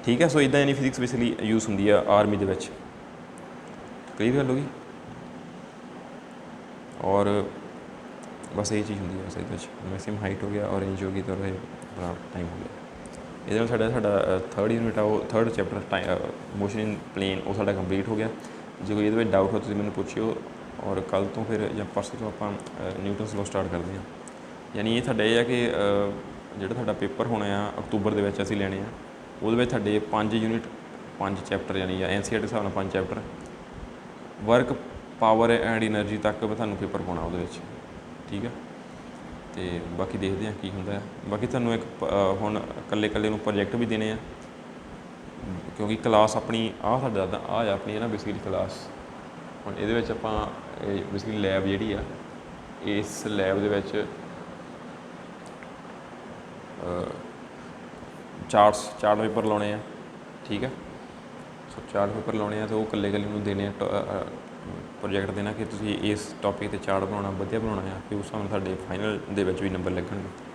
ਠੀਕ ਹੈ। ਸੋ ਇੱਦਾਂ ਯਾਨੀ ਫਿਜ਼ਿਕਸ ਬੇਸਿਕਲੀ ਯੂਜ਼ ਹੁੰਦੀ ਆ ਆਰਮੀ ਦੇ ਵਿੱਚ। ਕਲੀਅਰ ਗੱਲ ਹੋ ਗਈ। ਔਰ ਬਸ ਇਹ ਚੀਜ਼ ਹੁੰਦੀ ਹੈ ਬਸ ਇਹਦੇ ਵਿੱਚ ਮੈਕਸਿਮਮ ਹਾਈਟ ਹੋ ਗਿਆ, ਔਰ ਰੇਂਜ ਹੋ ਗਈ, ਤਾਂ ਇਹ ਆਪਣਾ ਟਾਈਮ ਹੋ ਗਿਆ। ਇਹਦੇ ਨਾਲ ਸਾਡਾ ਥਰਡ ਯੂਨਿਟ ਆ ਉਹ ਥਰਡ ਚੈਪਟਰ ਮੋਸ਼ਨ ਇਨ ਪਲੇਨ ਉਹ ਸਾਡਾ ਕੰਪਲੀਟ ਹੋ ਗਿਆ। ਜੇ ਕੋਈ ਇਹਦੇ ਵਿੱਚ ਡਾਊਟ ਹੋ ਤੁਸੀਂ ਮੈਨੂੰ ਪੁੱਛਿਓ, ਔਰ ਕੱਲ੍ਹ ਤੋਂ ਫਿਰ ਜਾਂ ਪਰਸੋਂ ਤੋਂ ਆਪਾਂ ਨਿਊਟਨਸ ਲਾਅ ਸਟਾਰਟ ਕਰਦੇ ਹਾਂ। ਯਾਨੀ ਇਹ ਤੁਹਾਡਾ ਇਹ ਆ ਕਿ ਜਿਹੜਾ ਤੁਹਾਡਾ ਪੇਪਰ ਹੋਣਾ ਆ ਅਕਤੂਬਰ ਦੇ ਵਿੱਚ ਅਸੀਂ ਲੈਣੇ ਆ, ਉਹਦੇ ਵਿੱਚ ਤੁਹਾਡੇ 5 ਯੂਨਿਟ 5 ਚੈਪਟਰ ਯਾਨੀ ਜਾਂ NCERT ਦੇ ਹਿਸਾਬ ਨਾਲ 5 chapter work power and energy ਤੱਕ ਤੁਹਾਨੂੰ ਪੇਪਰ ਪਾਉਣਾ ਉਹਦੇ ਵਿੱਚ, ਠੀਕ ਆ। ਅਤੇ ਬਾਕੀ ਦੇਖਦੇ ਹਾਂ ਕੀ ਹੁੰਦਾ ਹੈ। ਬਾਕੀ ਤੁਹਾਨੂੰ ਇੱਕ ਹੁਣ ਇਕੱਲੇ ਨੂੰ ਪ੍ਰੋਜੈਕਟ ਵੀ ਦੇਣੇ ਆ, ਕਿਉਂਕਿ ਕਲਾਸ ਆਪਣੀ ਸਾਡਾ ਆਪਣੀ ਹੈ ਨਾ ਬੇਸਿਕਲੀ ਕਲਾਸ। ਹੁਣ ਇਹਦੇ ਵਿੱਚ ਆਪਾਂ ਬੇਸਿਕਲੀ ਲੈਬ ਜਿਹੜੀ ਆ, ਇਸ ਲੈਬ ਦੇ ਵਿੱਚ ਚਾਰਟ ਪੇਪਰ ਲਾਉਣੇ ਆ, ਠੀਕ ਆ। ਸੋ ਚਾਰਟ ਪੇਪਰ ਲਾਉਣੇ ਆ ਅਤੇ ਉਹ ਇਕੱਲੇ ਨੂੰ ਦੇਣੇ ਆ, ਪ੍ਰੋਜੈਕਟ ਦੇਣਾ ਕਿ ਤੁਸੀਂ ਇਸ ਟੌਪਿਕ 'ਤੇ ਚਾਰਟ ਬਣਾਉਣਾ, ਵਧੀਆ ਬਣਾਉਣਾ ਆ, ਫਿਰ ਉਸ ਹਿਸਾਬ ਨਾਲ ਤੁਹਾਡੇ ਫਾਈਨਲ ਦੇ ਵਿੱਚ ਵੀ ਨੰਬਰ ਲੱਗਣਗੇ।